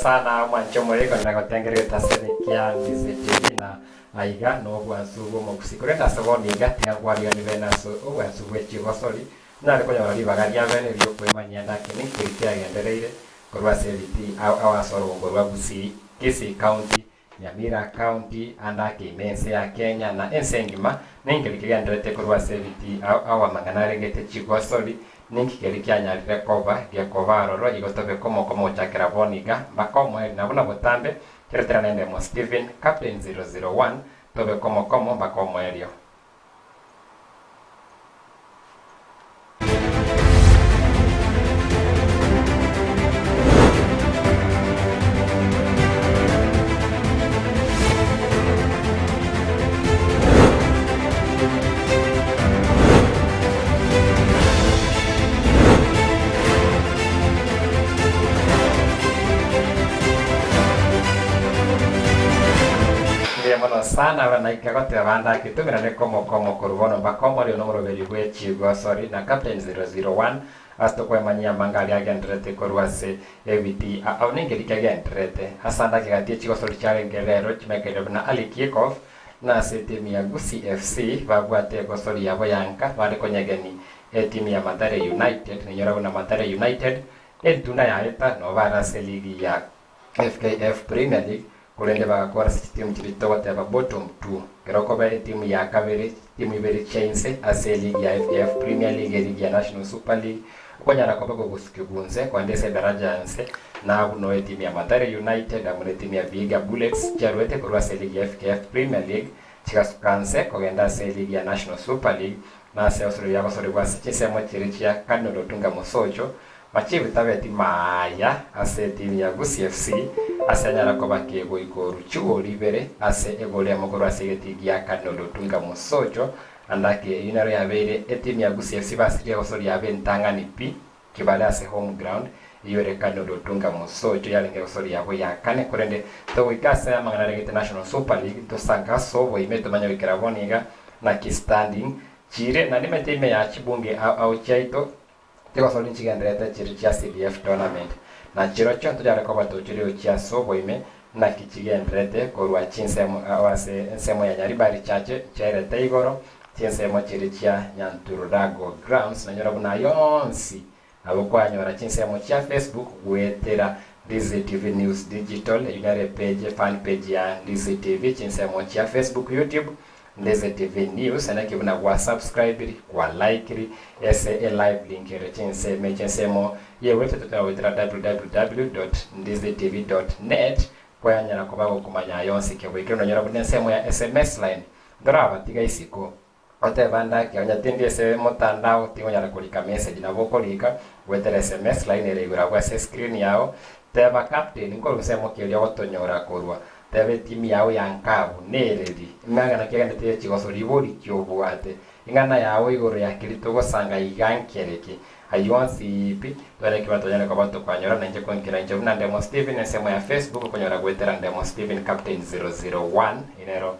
sana mwanchomore kwa nagotengereta senikia Ndizi na aiga no bwansugo mu kusikoreta saboni gatinga kwaria ni benaso obwansugo Chigosori na ko yari bagaria bene byo kwemanya ndake ni kirikia gendereire korwa seliti awasoro ngorwa Gusii Kisii County Nyamira County andake imense ya Kenya na ensengima ningirikia ndrete korwa seliti awamanganare gete Chigosori ninkikerikia nyarire kova gya kovaroro igotobe komo chakera boniga bakomwe nabona botambe keretera nende mo Steven Captain 001 tobe komo bakomwe elio sana wanaika kote banda kitumira ne komo kurubono bakomo lyo nomoro beli bwe Chigosori na Captain 001 asto kwa manyia mangali agendrete korwase ebiti au ningeli kagendrete asanda kigatie Chigosori chalengerero chimekele na alikikof na timu ya Gusii FC babwate Gosori yabo yanka bali konyegeni timu ya Mathare United ninyora na Mathare United entunda ya eta no barase ligi ya FKF Premier League kulende bagakora timu chiritowa teba bottom 2 keroko ba timu ya kabere timu ibere chainse ase ligi ya FKF Premier League ligi ya National Super League kwanyara kwa bako kusikigunze kwa ndese daraja nse na uno timu ya Mathare United amune timu ya Vihiga Bullets charwete kurwa se ligi ya FKF Premier League chikasukanse kogenda se ligi ya National Super League na se osoro ya basore bwasi chisemo chirichia kanolo tunga musocho machivi tabeti maya ase timu ya Gusii FC ase nyara ko bakego ikoru chuo libere ase egole ya mugoro ase getigi ya kanolo tunga musocho andake inaro ya bere timu ya Gusii FC basikia osori ya bentanga ni pi kibala ase home ground yore kanolo tunga musocho yalenge osori ya ya kane kurende to wikase mangana International Super League to sanga sobo imeto manyo ikaraboniga na kistanding chire na nimetime ya chibunge au chaito Chigosori chigendrete chiri cha CDF tournament na chiro chonto jare ko bato chiri cha sobo ime na kichigendrete korwa chinsemo awase ensemo ya nyaribari chache chere teigoro chinsemo chiri cha Nyantururago grounds na nyora buna yonsi abo kwa nyora chinsemo cha Facebook wetera Ndizi TV News Digital yunare page fan page ya Ndizi TV chinsemo cha Facebook YouTube Ndizi TV News na kibuna wa subscribe kwa like ese live link rechense mechensemo ye website tutawetera www.ndizitv.net kwa nyara ko bago kumanya yonsi ke wekero nyara bunensemo ya SMS line drava tiga isiko ote banda ke onya tindi ese motandao tingo nyara kulika message na bokolika wetera SMS line ile igura kwa screen yao teba captain ngoro semo ke lyo otonyora korwa tebe timu yao yankabu nereri imangana kegende te Chigosori bori kyobwate ingana yawo igoro yakirito gosanga igankereke ayonsi ipi twale kibatonyana kwa bantu kwanyora nanje konkira nje buna ndemo Steven nsemo ya Facebook konyora gwetera ndemo Steven Captain 001 inero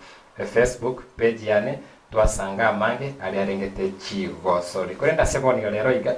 Facebook page yane twasanga mange ali arengete Chigosori kurenda seboni lero iga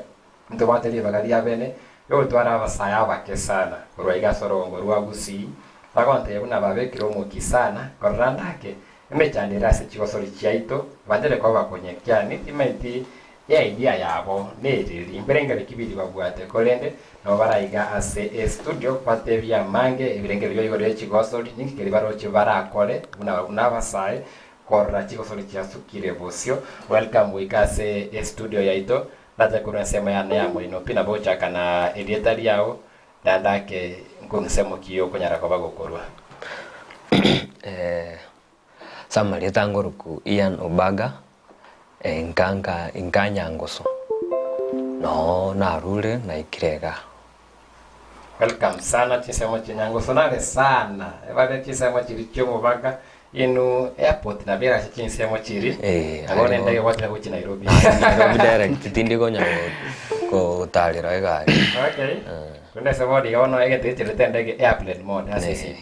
ndo bateli bagaria bene yo twara abasaya bakesana kurwa iga sorongo rwa Gusii bagonte yabuna babekiro mu kisana korandake emechandira se Chigosori chaito bandere kwa bakonyekia ni timenti ya idea yabo neriri imberengere kibiri babwate kolende no baraiga ase studio patebya mange ibirengere byo igore Chigosori nikikeri baroche barakore una basaye korra Chigosori cyasukire bosio welcome wikase studio yaito ndaje kurensema ya nemo ino pina bocha kana editor yao dandake ngonsemo kiyo konyara kwa bagokorwa samari tangoruku Ian Obaga inkanyangoso no narure na ikirega welcome sana chisemo chinyangoso nale sana ebade chisemo chiricho Obaga inu airport na bera chisemo chiri abone ndege watu kuchi Nairobi direct tindiko nyango ko talira egari okay kuna sabodi yaona egete ndege airplane mode asisi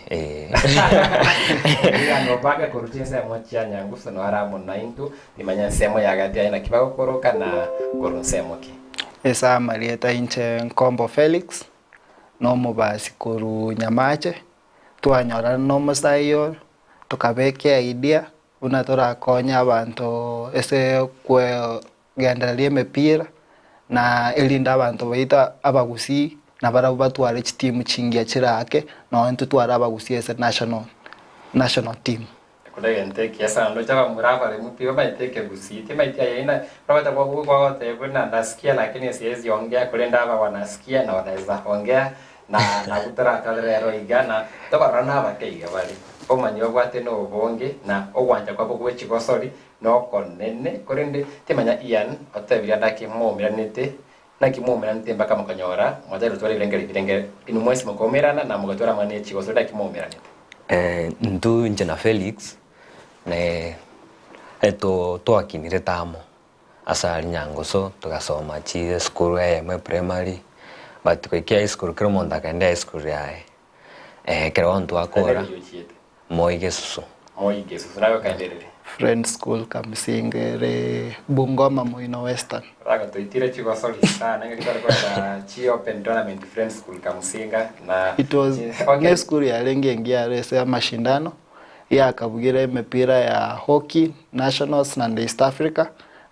ino baga kurutinsa mocha nyanguso no aramo 9 nimanya semo yagati aina kibago koroka na koronsemo ki esa marieta inche Kombo Felix no basi koru nyamache twanyora no musayo tukabeke idea unatora konya abantu ese kwe gendalie mepira na elinda abantu baita abagusii na batwara team chingia chirake no ntutwara abagusii ese national team kudagente kiasa ndo chaba murava le mupira baiteke Gusii timaitia yaina probata kwa tebuna nasikia lakini siwezi ongea kulenda hapa wanasikia na wanaweza ongea na gutara kalero igana tobarana bakeiga bali omanyo gwate no bonge na ogwanja kwa bwo Chigosori no konene kurinde timanya Ian otebira ndaki mumiranite na kimumiranite mpaka mukanyora mwadero twali irengere inu mwesi mukomerana na mugatwara mane Chigosori ndaki mumiranite ndu njena Felix ne eto twakinire tamo asali nyangoso tugasoma chi school ya primary but kwa school kero monda kende school ya kero ntu akora Moigesusu nayo kaendelele friend school Kamsingere Bungoma Muino Western raga toitire Chigosori sana ngikora kwa chi open tournament friend school Kamsinga na it was okay. School ya lenge ngia rese mashindano ya kabugire mepira ya hockey nationals na East Africa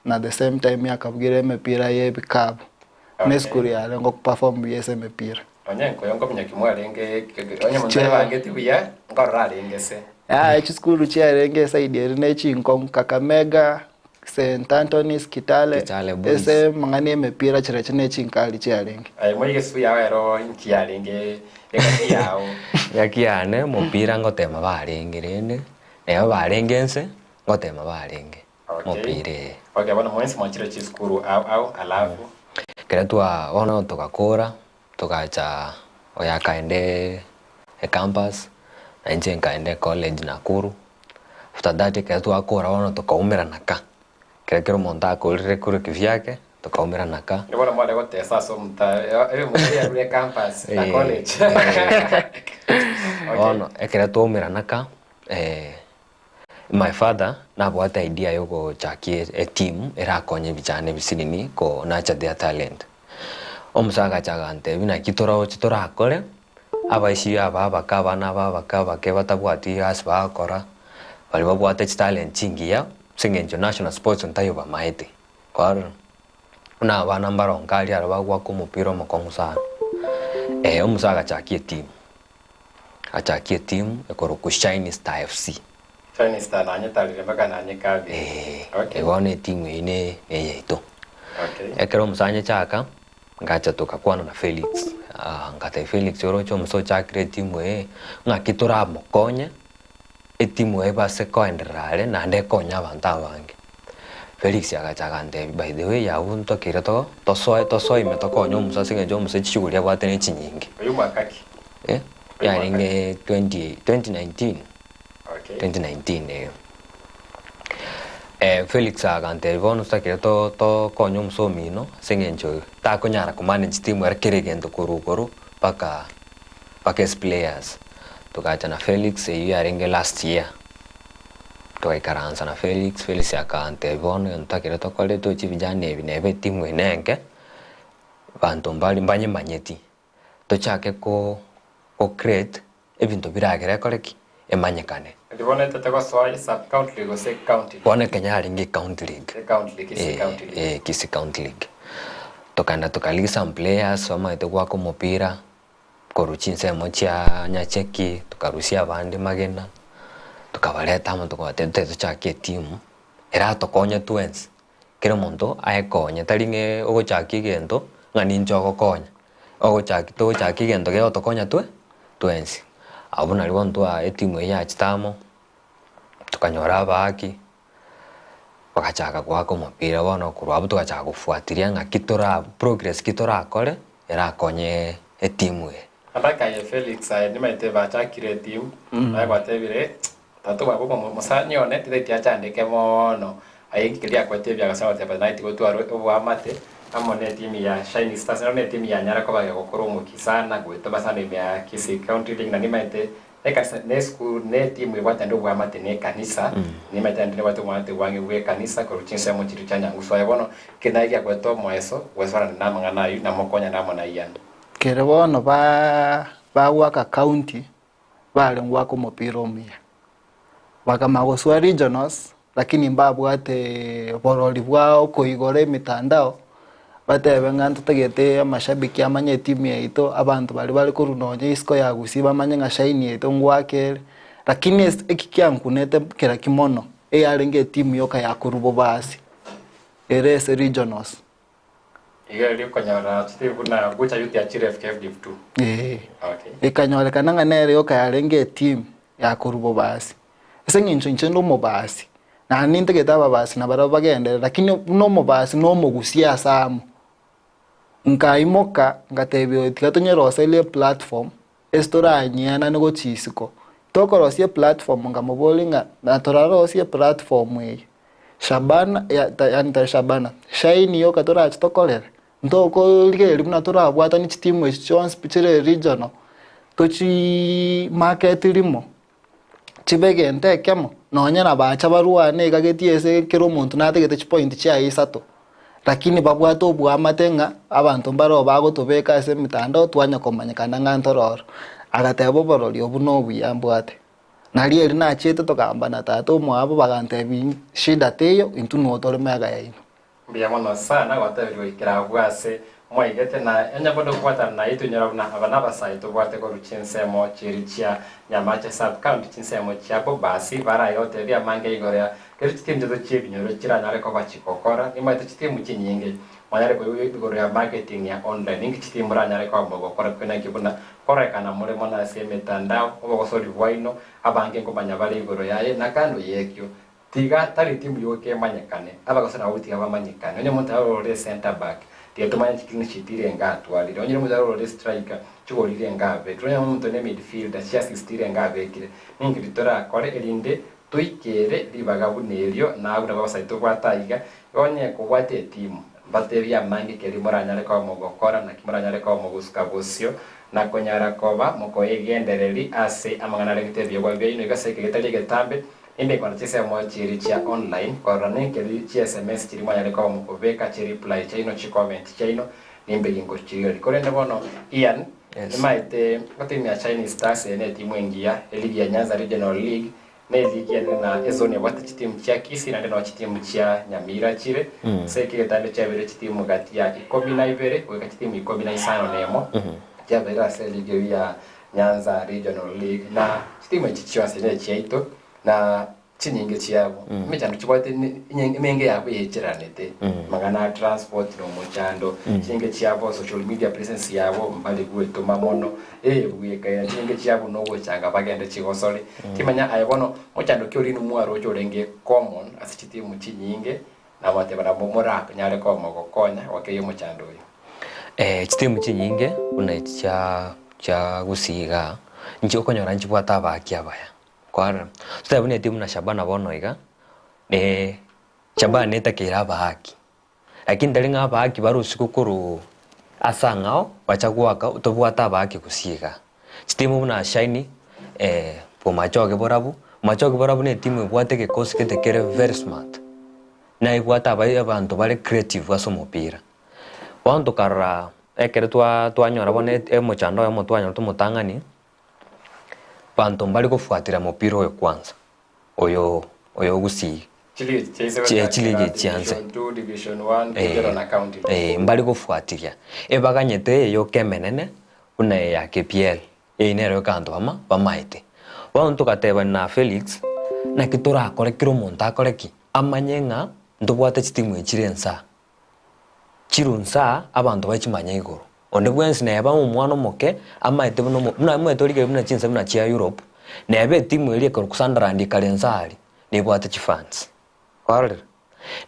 na the same time ya kabugire mepira ya bikabu okay. School ya lengo perform yese mepira onyenko yongo mnyakimwa lenge onye mundeba angeti buya ngora lenge se school chia lenge saidi rine chinkong Kakamega St Anthony's Kitale ese mangani mepira chirechine chinkali chia lenge moige su ya ero inkia lenge yao yakiane mupira ngotema barengerene nayo barengense ngotema barenge mupire okay bana mwensi mwachira chiskuru au alafu keretwa ona tukakora tukacha oyakaende campus na nje nkaende college Nakuru after that keretwa akora ona tukaumira naka kerekero monta kolire kure kivyake tukaumira naka ni bora mwale gote sasa mta mwale kule campus na college ono ekeretwa umira naka my father na bwata idea yoko chakie a team era konye bichane bisinini ko nacha their talent omusaga chagante bina chitora akore abaishi aba bakaba ke batabwati asba akora bali babwate talent chingia singenjo national sports ntayo ba maete kwaro una bana mbarongali arabagwa ku mupira mukongusa omusaga chakie team ekoro ku Shiny Star FC Shiny Star nanye talire mpaka nanye kabi okay one team ine yeito okay ekero musanye chaka ngacha tukakwana na Felix ngate Felix orocho muso chakire team ngakitora mokonya etimu base koenderale na nde konya abantu abange Felix agachagande by the way yabunto kireto tosoi metokonya musase ngejo musechiguria bwatene chinyingi uyu mwakaki yaringe 2019 okay 2019 Felix agante bono sakireto to konyo musomino sengenjo ta konyara ku manage team erkeregendo korukoro paka players tukacha na Felix yaringe last year tukaikaranza na Felix akante bono ntakireto kole to chivijane binebe team enenge bantu mbali mbanye manyeti tochake ko create ebintu biragere koreki emanyekane ndibone teteko soy sub county league se county bone Kenya aringe county league Kisii county league tokanda tukaliga some players wama etekwa ko mupira koruchinse mocha nyacheki tukarusia abandi magena tukabaleta mo tukwatete tuchake team era tokonya twins kero muntu aekonya taringe ogochaki gento ngani njogo konya ogochaki tochaki gento ge tokonya twins abuna rwonto a etimu ya chitamo tukanyora baki bakachaka kwako mupira bono kurwabu tukachaka kufuatilia ngakitora progress kitora akore era konye etimu abaka ya Felix ni maite bachakire team abatebire tatu babo musanyone tete achandike mono ayikiria kwatebya gasawa tebe night gotwaro obwamate amone team ya Shiny Stars na team ya Nyara ko bayo gukora umukisana gwito basane ya Kisii County League na nimaite eka school ne team ibwatando bwamate ne kanisa nimaite ndine watu mwate wange we kanisa ko ruchinse mu chitu chanya nguswa yabono kinaiga gweto mweso wesora na mangana yu na mokonya na mona Ian kere bono waka county bale ngwako mupira omia bakamagoswa regionals lakini mbabwate borori bwao koigore mitandao batebe ng'anto tegete amashabiki amanye timu yaito abantu bali kurunonya isiko ya Gusii bamanye ng'ashaini yaito ngwakere lakini ekikyankunete kera kimono eyarenge timu yoka ya kurubo basi erese regionals igeri konyara tibu na gucha yuti ya chire FKF Div 2 okay ikanyorekana ng'anere yoka yarenge timu ya kurubo basi ese ngincho ndo mo basi na ninte getaba basi na baraba bagende lakini no mo basi no mo Gusii asamu nkaimoka ngatebyo tikatonyerose ile platform estoranyana nego chisiko tokorosie platform ngamobolinga na torarosie platform e Shabana ya Shabana shaini yoka torachi tokolera ntoko ligeri kuna torabwata ni timu chons pichire regional tochi market limo chibege ntekemo nonyana bacha baruane kagetiese kero muntu nategete point cha isato lakini babwato obwamatenga abantu mbaro bagotobeka ase mitandao twanya komanyikana ng'antororo agatebo borori obuno obuyambwate nali eri nachete tokamba na tato mwabo bagantebi shida teyo intu notore mega yaino biamono sana watabirwe ikirabwase moigete na enyabodo kwata na itu nyarabuna abana basaito bwate ko ruchinsemo chirichia nyamache sub county chinsemo chiapo basi bara yote bia mange igorea keritikim jedo chibinyoro chiranyare ko bachikokora imaite chitimu chinyinge manyare ko igorea marketing ya online ingi chitimu ranyare ko mogokora kwena kibuna korekana muri mona se mitandao obogosori bwaino abange ko banyabale igoro yaye nakando yekyo tiga tari timu yoke manyekane abagosana uti abamanyekane onye mutaro re center back tietomanya chikini chitire ngatwalire onye mutaro re striker chigorire ngabe tronya muntu ne midfielder cia assistire ngabe kire ningi ritora kore elinde tuikere ribagabunerio na agura basaito gwataiga onye kubwate timu bateria mangi keri moranyare ko mogokora na kimoranyare ko moguska bosio na konyara koba mokoyegendereri ase amangana regitebye gwabyeino igaseke getali getambe imbe kwa chese mo chiri cha online kwa keri chi SMS chiri mwanya ko mukobeka chiri reply chaino chi comment chaino nimbe gingo chiri kore ndabono Ian maite otimi ya Chinese Stars ene timu ingia eligi ya Nyanza Regional League na eligi na ezone wata chitimu cha Kisii na ndeno chitimu cha Nyamira chire seke getale cha bere chitimu gati ya 12 kwa chitimu 15 nemo ya bere ase ligi ya Nyanza Regional League na chitimu chichwa sene chaito na chinyinge chiabo mechando chikwate imenge yabo yechiranete magana transport no mochando chinyinge chiabo social media presence yabo mbali gweto mamono bweka ya chinyinge chiabo no gochanga bagende Chigosori kimanya ayobono mochando kyori numwaro chorenge common asititimu chinyinge na bate bana bomora nyale ko mogokonya wakeyo mochando yo chitimu chinyinge una cha Gusii njo konyora nchibwata bakiabaya kwara tutabune timu na Shabana bono iga Shabana netakira bahaki lakini dalinga bahaki barusiku kuru asangao bachagwaka utobwata bahaki kusiga timu na shiny pomachoge borabu ne timu bwate ke koskete kere very smart na ibwata abantu bale creative wasomopira wanto kara ekere twanyora bone mochando mo twanyora tumutangani bantu mbali kufuatira mupira oyo kwanza oyo Gusii chili chianze division 1 Division na county mbali kufuatiria ebaganyete yo kemenene una ya KPL inero kanto bamaite wantu kateba na Felix na kitora akore kiro monta akore ki amanyenga ndobwate chitimu echirensa chirunsa abantu bachimanya igoro onde bwensi na yaba umwana moke amaite buno na mwetorike buna chinsa buna chia Europe na yabe timu ile ko kusandra ndi kalenzali ne bwata chifans kwalira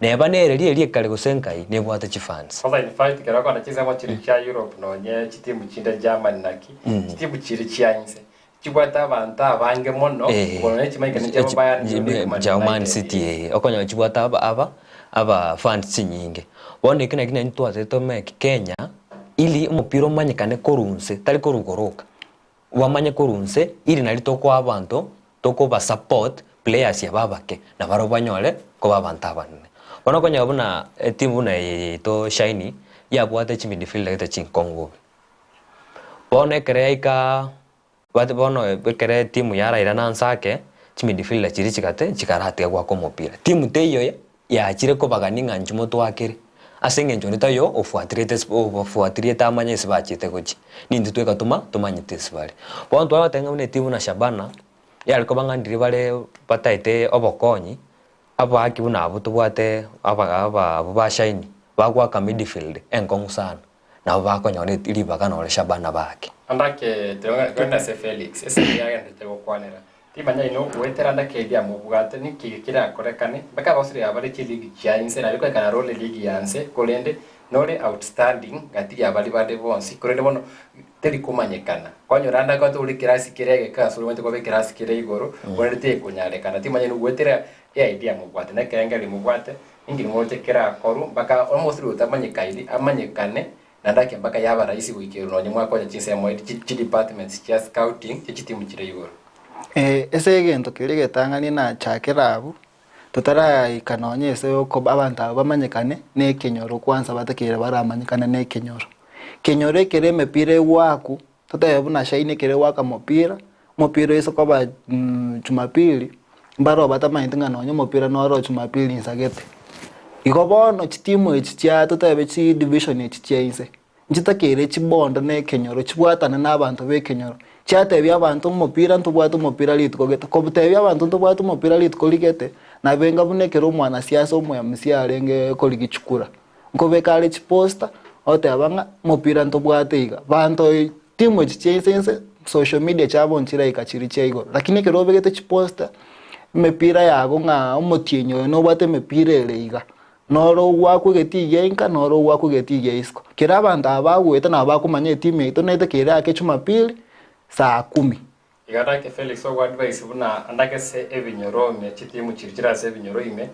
na yaba nere ile kale kusenkai ne bwata chifans sasa in fact kera kwa chiza mo chiri chia Europe no nye chitimu chinda Germany naki chitimu chiri chia inse chibwata abantu abange mono kono chimaika ne chabo Bayern German City okonya chibwata aba fans chinyinge wone kina ntwa zeto mek Kenya ili umupira manyikane korunse tali korugoroka wamanye korunse ili nalitoko abantu toko ba support players ya babake na baro banyole ko babanta banne bona konya babuna timu na to shiny ya bwate chimi midfield leta chinkongo bono ekereika bate bono ekere timu yara irana nsake chimidfielder chiri chikate chikarate gwa ko mupira timu teyo yachire ko bagani nganju moto wakere asenge njonita yo ofuatirete amanye sibachite gochi nindi tweka tumanyite sibali bono twatenga une timu na Shabana yari ko bangandiri bare bataite obokonyi abo akibuna abo tubwate aba bashaini bagwa ka midfield enkongu sana na bakonyore ilibaga na Shabana bake andake twenda se Felix ese yagende tego kwanera timanya ino wetera ndake dia mubugate ni kikira korekane baka basiri abari chiligi chainse na biko kana role ligi yanse kolende nore outstanding gati yabali bade bonsi kolende bono teri kumanyekana kwanyoranda ko tuli kirasi kirege ka suru wente ko be kirasi kire igoro kolende te kunyale kana timanya ino wetera ya idea mubugate na kengali mubugate ingini mote kira koru baka almost utamanyekaidi amanyekane nandake mpaka yaba raisi wikero no nyumwa kwa chinse mo chi departments chia scouting chi timu chire igoro ese gento kirige tangani na chakirabu tutara ikanonyese ko abantu abamanyekane ne kenyoro kwanza batakire baramanyikana ne kenyoro ekere mepire waku tutayabuna shaine kere waka mopira eso kwa Jumapili mbaro batamanyinga nonyo mopira noro Jumapili nsagete ikobono chitimu echitia tutabe chi division echitia inse nchitakere chibondo ne kenyoro chibwatana n'abantu be kenyoro chatebya abantu mupira ntubwatu mupira litukogeta kobutebya abantu ntubwatu mupira litukoligete nabenga bunekero umwana siasa umwe msiarenge koligichukura nkobekale chiposta otebanga mupira ntubwate iga bantu timu echitia social media chabo nchira ikachiri chaigo lakini kero begete chiposta mepira yago nga umutienyo no bwate mepira eleiga noro wako getiye inka noro wako getiye isko kira abantu abagweta nabakumanye timu ito nete kira ke Jumapili saa 10 igarake Felix wa advice buna andake se ebinyorome chitimu chirchira se ebinyorome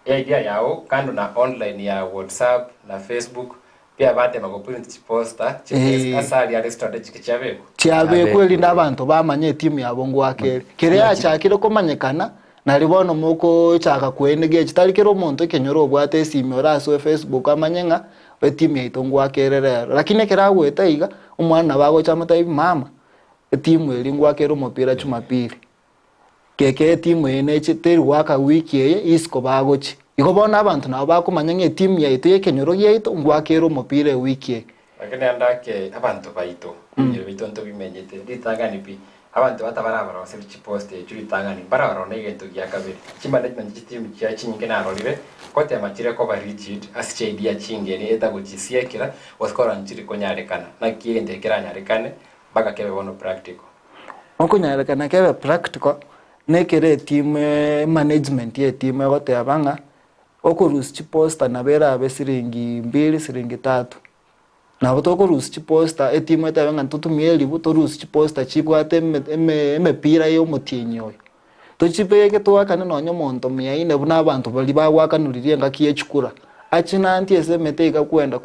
idea yao kando na online ya WhatsApp na Facebook pia bate magoprint poster chikesa asali ya strategic chabe kweli ndabantu bamanye timu yabo ngwake kire yachakire komanyekana nalibono muko chaka kwendege chitalikero muntu kenyoro bwate simora so Facebook amanyenga timu yaito ngwakerere lakini kiragweta iga umwana bago chamata mama timu elingwakero mupira Jumapili keke timu ene chiteri waka wiki ye isko bagochi ikobona abantu nabo bakumanyenge timu yaito yekenyoro yaito ngwakero mupira wiki lakini andake abantu baito nyiro bito nto bimenyete ditangani pi abantu batabarabara basebichi poste chulitangani barabara negento yakabiri chimanagement chitimu kya chinyinge narolire kote amachire ko ba rigid asiche idea chingene eta gukisiekira waskora nchiri konyarekana na kiende kiranyarekane baka kebe bono practical okunyarekana kebe practical nekere team management ye team yote abanga okurusi chiposta nabera abesiringi 2 siringi 3 na botoko rusi chiposta etimu etabanga ntutumie libu to rusi chiposta chibwate emepira yo mutinyo to chipeke to wakane nonyo monto miyaine buna abantu bali bawakanuririe ngakiye chikura achina anti esemeteka kwenda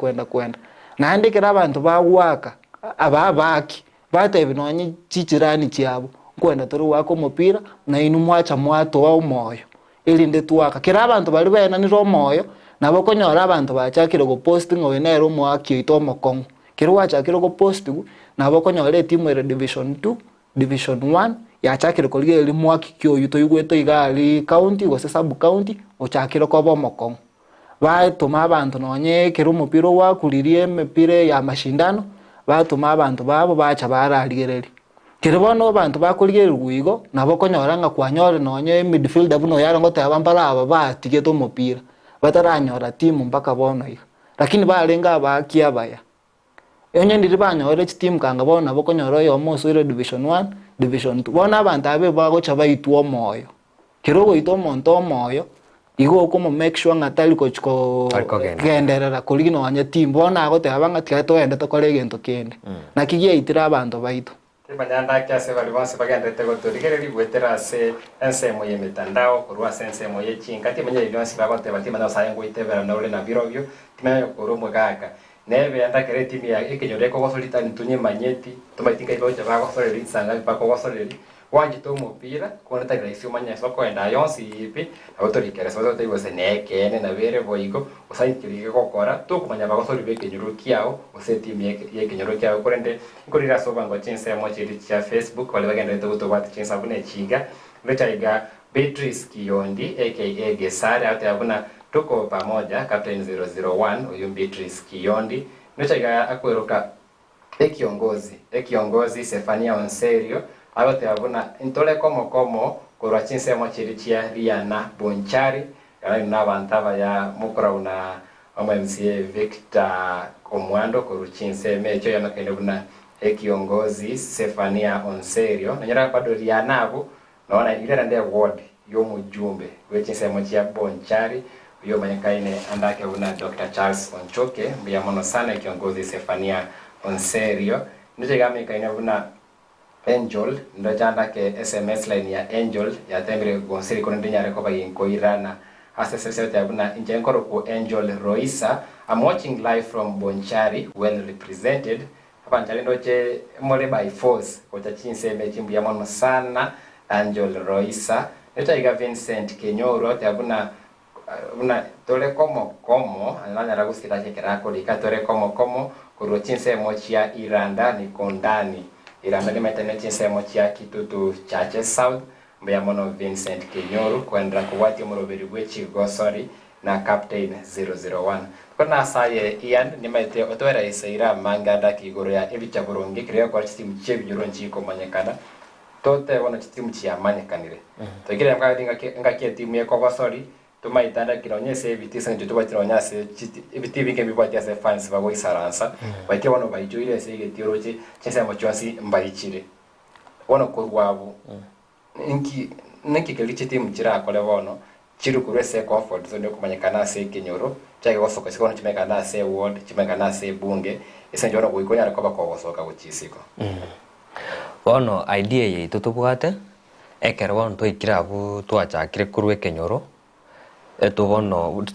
na andikira abantu bawaka ababaki batebe nonyi chichirani chiabo kwenda toro wako mupira na inu mwacha mwato wa umoyo ilinde tuwaka kira abantu bali bena ni romoyo nabo konyora abantu bachakire go posting owenero mwaki itomo kongo kiro wachakire go posting nabo konyora timu ere division 2 division 1 yachakire kolige eli mwaki kyo yuto yugweto igali county go sub county ochakire ko bomo kongo batuma abantu nonye kiro mupira wa kulirie mepire ya mashindano batuma abantu babo bacha baraligereri kiro bono abantu bakulige ruigo nabo konyora nga kwanyore nonye midfielder buno yarango tabambala aba batige to mupira bataranyora timu mpaka bono iga lakini balenga bakia baya enye ndiri banyore timu kanga bono bokonyora yo mosure division 1 division 2 bona abantu abe bago chaba ituo moyo kirogo ito monto moyo igo ko make sure ngatali ko genderera kuligino wanya timu bona ago tabanga tikato enda to kolegento kende nakiye itira abantu baito banyanda kyase bali bose bagendete go torigereri bwetera se ensemo ye mitandao kurwa sensemo ye chinkati menye byonsi bagote batima na sayengo itebera na ule na birobyo timenye kurumo gaga nebe anda kere timi ya ekenyoreko gosolita nitunye manyeti tumaitinga ibo cha bago soleri sanga bako gosoleri wanje to mupira kuna ta raisi umanya soko enda yonsi ipi autorikere so to igose nekene na bere boigo usaikirige gokora to kumanya bagosori be kenyuru kiao useti ye kenyuru kiao kurende kurira soba ngo chinse mo chiri cha Facebook wale bagenda to gutobata chinsa bune chiga betaiga Beatrice Kiondi aka Gesare hata yabuna tuko pamoja Captain 001 huyu Beatrice Kiondi betaiga akweruka ekiongozi Sefania Onserio agote abuna intole como kurwa chinse mo chiri chia Riana Bonchari yana na bantaba ya mukora una MCA Victor Omwando kuruchinse mecho yana kende buna ekiongozi Sefania Onserio nanyara bado Riana abo naona ile ndio ward yo mujumbe wechinse mo chia Bonchari yo manyakaine andake una Dr. Charles Onchoke mbia mono sana kiongozi Sefania Onserio ndio game kaina buna Angel ndo chanda ke SMS line ya Angel ya tembere gonsiri kono ndinyare ko bayin ko irana asa sese ya buna injenkoro ko Angel Roisa. I'm watching live from Bonchari, well represented hapa nchali ndo che mole by force ko cha chinse mechimbu ya mono sana Angel Roisa ndio iga Vincent Kenyoro ya buna tole como ananya ragusikira chekera lika tole como kuro chinse mochia Iranda ni kondani Iranda ni metane chinse mochia Kitutu Chache South mbya mono Vincent Kenyoro kwendra kuwati muroberi gwechi Chigosori na Captain 001 kuna saye Ian ni mete otwera isaira manganda kigoro ya ebicha burongi kriya kwa timu chebinyuro nchiko manyekana tote wana timu chia manyekanire tokire ngakie timu ya Chigosori tumaitanda kironyese ebitisa nje tubatironyase ibiti binge bibwatia se fans bago isaransa baite wono bayijoire se getiroje chense mochwasi mbayichire wono kurwabo niki kelichi timu chira akole wono chiru kurese comfort zone kumanyekana se Kenyoro chake gosoka sikono chimekana se ward chimekana se bunge isenje wono kuikonya arakoba kwa gosoka guchisiko wono idea ye tutubwate ekere wono to ikirabu twachakire kurwe Kenyoro eto wono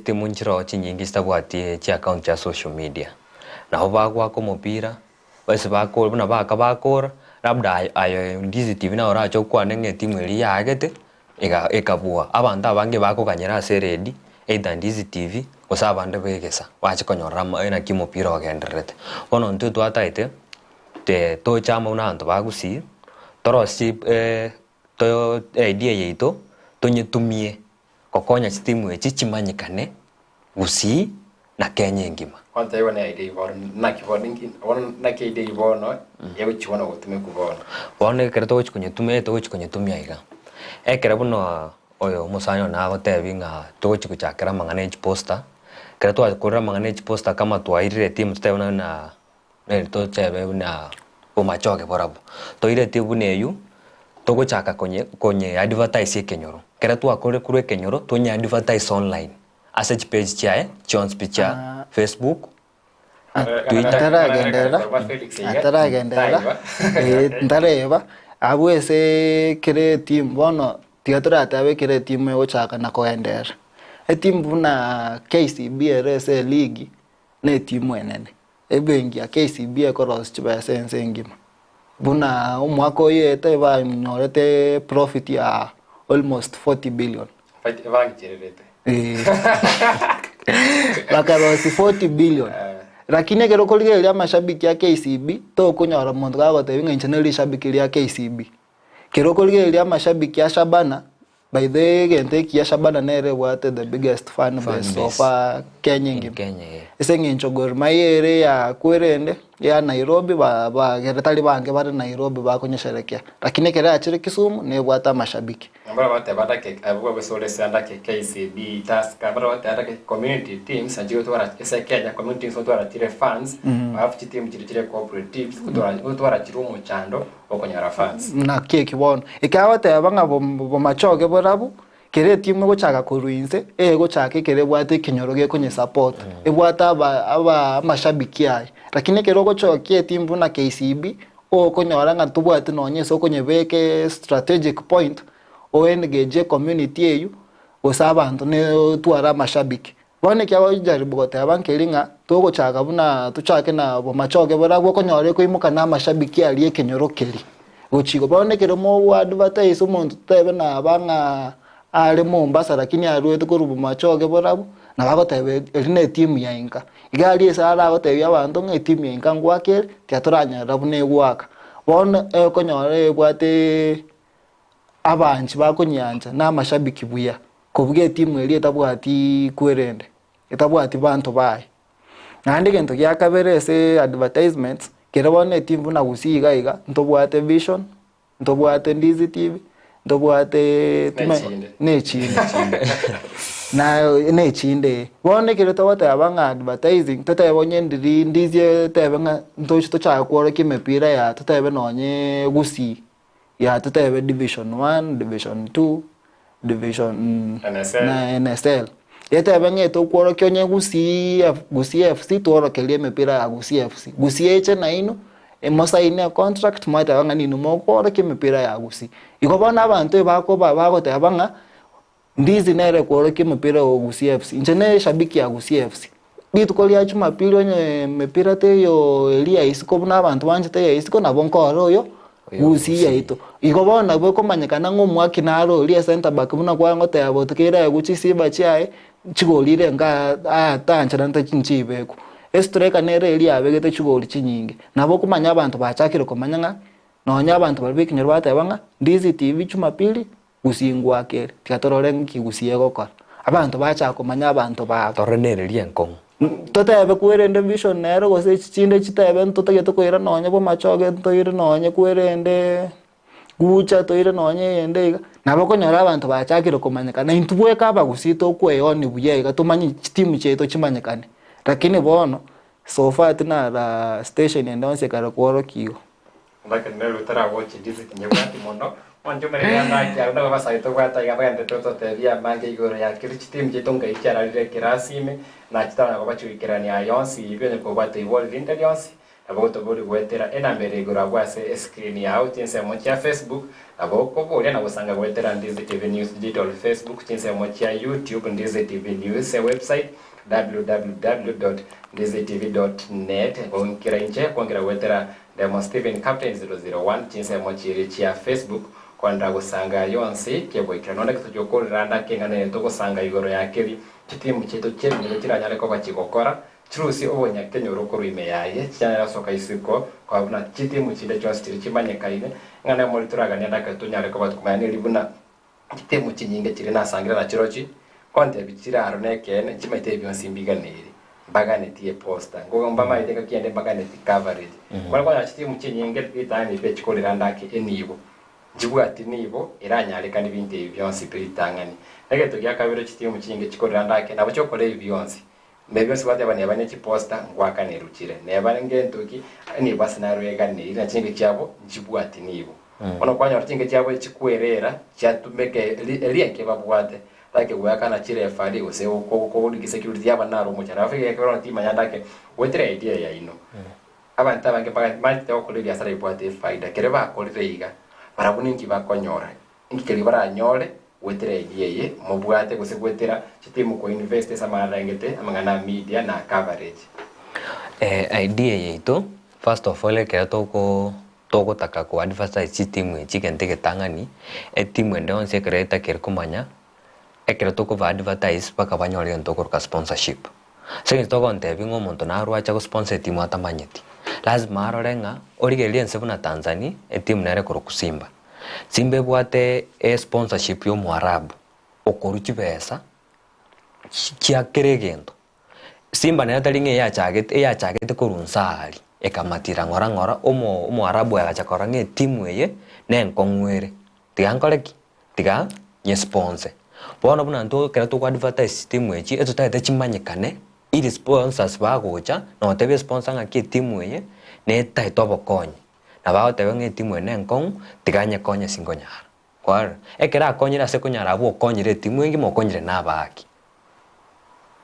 timu nchiro chinyingi stabwati chi account ya social media na hobagwa ko mupira basi bako buna bakora labda ayo Ndizi TV na ora chokwa nenge timu iri yagete ekabua abanda bange bako kanyera seredi either Ndizi TV osabande begesa wachikonyorama ena kimupira ogenderete wono ntu twataite te to chama unanto bagusi torosi to idea yeito tonyetumie kokonya timu echi chimanyikane Gusii na Kenya ngima kwanta yone idea bor na kibodingi won na ke idea bono yewe chiwana gutume kubona wone kereto kunyetumia aiga ekere buno oyo musanyo na gotebinga tochi kuchakera manganage poster kereto akora manganage poster kama twairire timu tutebona na to chebe na umachoke borabu toire timu neyu togochaka konye advertise Kenyoro kereto akore kurwe Kenyoro tonya advertise online asech page chae chons picha Facebook ataragendera ndareba abwese kire team bono tigatura tabe kire team yochaka na koendera team buna KCB RS league ne team enene ebengi ya KCB ekoros chiba sense ngima buna umwaka oyete ba nyorete profit ya almost 40 billion bakarosi 40 billion lakini kero kolige ya mashabiki ya KCB to kunyora mundu gagote binga channel shabiki ya KCB kero kolige ya mashabiki ya Shabana by the gente ya Shabana nere what the biggest fan base of Kenya ngim isengi nchogor mayere ya kwerende ya Nairobi ba geretali bange ba Nairobi ba kunyesherekea lakini kera achire Kisumu ne bwata mashabiki ambara bate badake abuwa besole sanda ke KCB task ambara bate adake community teams anjigo twara ese Kenya community teams twara tire fans afu team tire cooperatives twara chirumo chando okonyara fans na keki won ikawa te banga bo machoge borabu kere timu gochaka kuruinse gochaka kere bwate Kenyoro ge kunye support ebwata aba mashabiki yae lakini kero gochokie timu na KCB okonyora nga tubwate nonyeso okonyebeke strategic point engage community yeyu osabantu ne twara mashabiki bone kya jaribu gote abankelinga togochaka buna tuchake na bo machoge borabu okonyore ko imuka na mashabiki ali Kenyoro keli Uchigo bone kero mo advertise umuntu tebe na banga ale Mombasa lakini arwete kurubu machoge borabu na bagotebe erine team ya inka igali esara agotebe abantu nge team ya inka ngwake tiatoranya rabu ne gwaka bone konyore bwate abanchi bakunyanja na mashabiki buya kubwe team eri etabwati kwerende etabwati bantu bae nandi gento gya kabere se advertisements kero bone team na Gusii iga ntobwate vision ntobwate Ndizi TV ntobwate nechinde na nechinde bone kero tobata abanga advertising totabonye ndiri Ndizi tebanga ntochi tochakora kimepira ya totabe nonye Gusii ya totabe division 1 division 2 division na NSL yeta benge to kworo kyonye Gusii FC toro kelie mepira ya Gusii FC Gusii eche na ino emosa ine contract mata banga nino mo kworo kimepira ya Gusii ikobona abantu bako tabanga Ndizi nere kworo kimepira ya Gusii FC njene shabiki ya Gusii FC bitu kolia chuma pili onye mepira te yo elia isiko na abantu banje te isiko na bonkoro yo Gusii ya ito ikobona bwo komanyekana ngomwaki naro elia center back buna kwa ngote yabo tukira ya Gusii bachiae chigolire nga atancha nta chinchibeko estreka nere elia abegete chigoli chinyinge nabo kumanya abantu bachakire komanyanga nonya abantu balibiki nyarwata banga Ndizi TV chuma pili Gusii ngwakere tiatorore ngikigusie gokora abantu bacha komanya abantu ba torenere lienkong totabe kwerende vision nero gose chinde chitabe ntotage tokoira nonya bo machoge ntoire nonya kwerende gucha toire nonye yende nabo konyora abantu bachakire komanyekana intubweka aba Gusii to kweyoni buyega tumanyi team cheto chimanyekane lakini bono so far tina la station ende onse kara kworo kiyo ndaka nero tara watch Ndizi kinyabwati mono onjo mere anda kya ndo basaito kwata yabande toto tebia mange igoro ya kirichi team cheto ngai kyara rire kirasime na kitana kwa chukirani ayonsi ibyo ne ko bate wall inter yonsi aboto boli gwetera enambere igoro agwase screen ya out inse mo cha Facebook aboko boli na busanga gwetera Ndizi TV News digital Facebook tinse mo cha YouTube Ndizi TV News website www.ndizitv.net konkira inche konkira gwetera Demo Stephen Captain 001 tinse mo chiri cha Facebook kwanda gusanga yonsi keboikira none kitujokora randa kengane tugusanga igoro yakiri kitimu cheto chemye kiranyale ko bakigokora Trusi obonya Kenya uroko ruime yaye cyane rasoka isiko kwa buna kitimu chide cyostiri kimanyekaine ngane muri turaganya ndakatunyale ko batkumanya libuna kitimu kinyinge kiri nasangira na kirochi konte bikira aronekene kimaite byonsi mbiganeri bagane tie poster ngo mbama iteka kiende bagane coverage kwa kwa kitimu kinyinge itani pe chikolera ndake enibo jibwati nibo iranyaleka nibindi byonsi pitangani nege tugia kabiro kitimu kinyinge chikolera ndake nabo chokore byonsi mbebyo swate abane abane chiposta ngwakanerukire nebane ngentuki ni basinarwega ni ina chinge cyabo jibwati nibo ono kwanya chinge cyabo chikwerera cyatumeke elienke babwate like wekana chire fali ose ko uri security yabanaro mu cyana afike ko tima nyandake wetre idea ya ino abantu abange bagate okolera asara ibwate faida kereba akolire iga barabuninki bakonyora ingikeli baranyore wetre idea ye mubwate gose gwetera chitimu ko invest samara ngete amangana media na coverage idea yeito first of all ke toko taka ko advertise chitimu chikente ketangani etimu ndon secret kerkumanya ekero toko va advertise paka banyore ntoko ka sponsorship sengi toko ntebi ngomonto na arwacha ko sponsor timu atamanyeti lazima arorenga origelie nsebuna Tanzania etimu nere koro kusimba simbe bwate sponsorship yo mwarabu okoruchi pesa kia keregendo simba na talinge ya chagete korunsali ekamatira ngora omo arabu ya chakora nge timu ye nen kongwere tigankoleki tiga nye sponsor bona buna ndo kera to advertise timu echi eto taite chimanyekane ili sponsors bagocha no tebe sponsor ngaki timu ye ne taito bokonye na bao tebe nge timu ene nkong tiganye konye singonyara kwar ekera konyira se konyara abo konyire timu ngi mo konyire na baki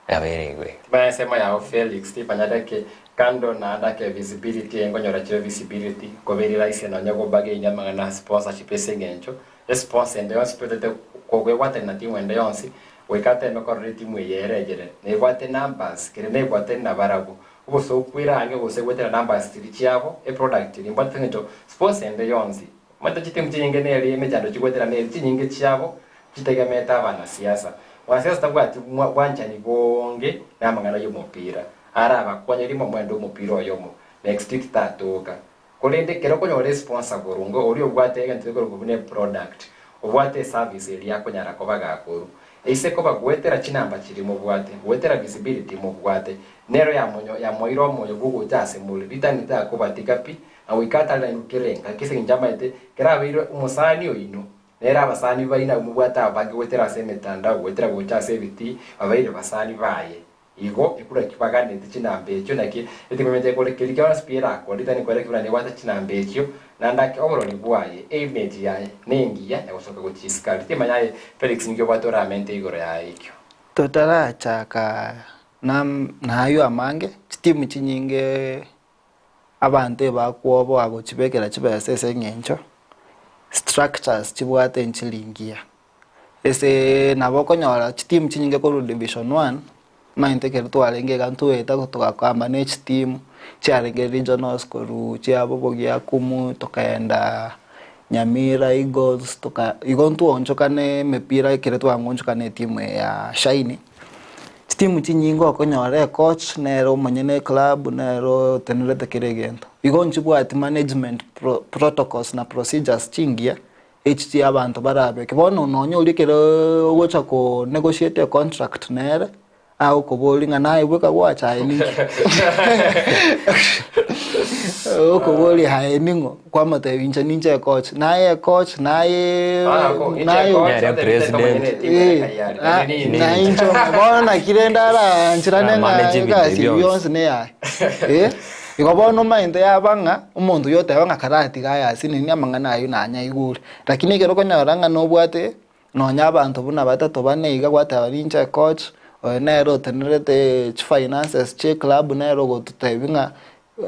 abere ba sema ya Felix tipanyadake kando na ndake visibility ngonyora chire visibility ko very rice na nyago bage nyama na sponsorship esengencho sponsor ende hospital kogwe wate na timu ende yonsi wekate no korre timu yerejere ne wate numbers kire ne wate na barabu ubuso kwira ange bose wete numbers tiri cyabo e product ni mbate ngento sponsor ende yonsi Mata chitimu chinyinge neri mechando chigwetera neri chinyinge chabo chitegemeta abanasiasa. Wanasiasa tabwati wanchani bonge namangana y'umupira. Araba kwanya limo mwendo umupira oyomo. Next week tatoka. Kolende kero konyo responsible ngo ori obwate ega nteko kubune product. Obwate service eli yako nyara kobaga akuru. Eise koba gwetera chinamba chirimo bwate. Gwetera visibility mo bwate. Nero ya moiro moyo gugu jase muli. Bitanita kobatika pi. Awikata la nukirenga kise njama ite kerabe umusani oyino. Nera abasani baina umubwata abagi wetera semetanda wetera gocha seviti abaire basani baye. Igo ikura kipagane ndichinambe cyo naki etimamente kole kirikana spira ko nditani kwere kura ne wata chinambe cyo nandake oboro libwaye evident yaye nengi ya yasoka gochiskali timanyaye Felix ngyo batora mente igoro ya ikyo totara chaka nayo amange timu chinyinge abante bakwobo agochibekera chibesese ngencho structures chibwate nchilingia ese nabokonyora timu chinyinge ko division 1 mainte kerto alenge kantu eta kutoka manage team charenge regionals koru chiabo bogia kumu tokaenda Nyamira Eagles toka igontu onchokane mepira kereto angonchokane timu ya Shiny timu chinyingo okonyore coach nero manyene club nero tenurete kiregento igonchibwa at management protocols na procedures chingia HT abantu barabe kibono nonyo ulikero gocha ko negotiate a contract nere au kubolinga naye weka wacha ini okoboli haeningo kwa mate wincha ninja coach naye president na incho bona kirendara nchiranenga yonse ne ya ikobona mind yabanga umuntu yote yabanga karati gaya sinini amangana ayo nanya igure lakini kero konyoranga nobwate nonya abantu buna batatu bane iga gwata barincha coach nero tenurete finances che club nero gotutebinga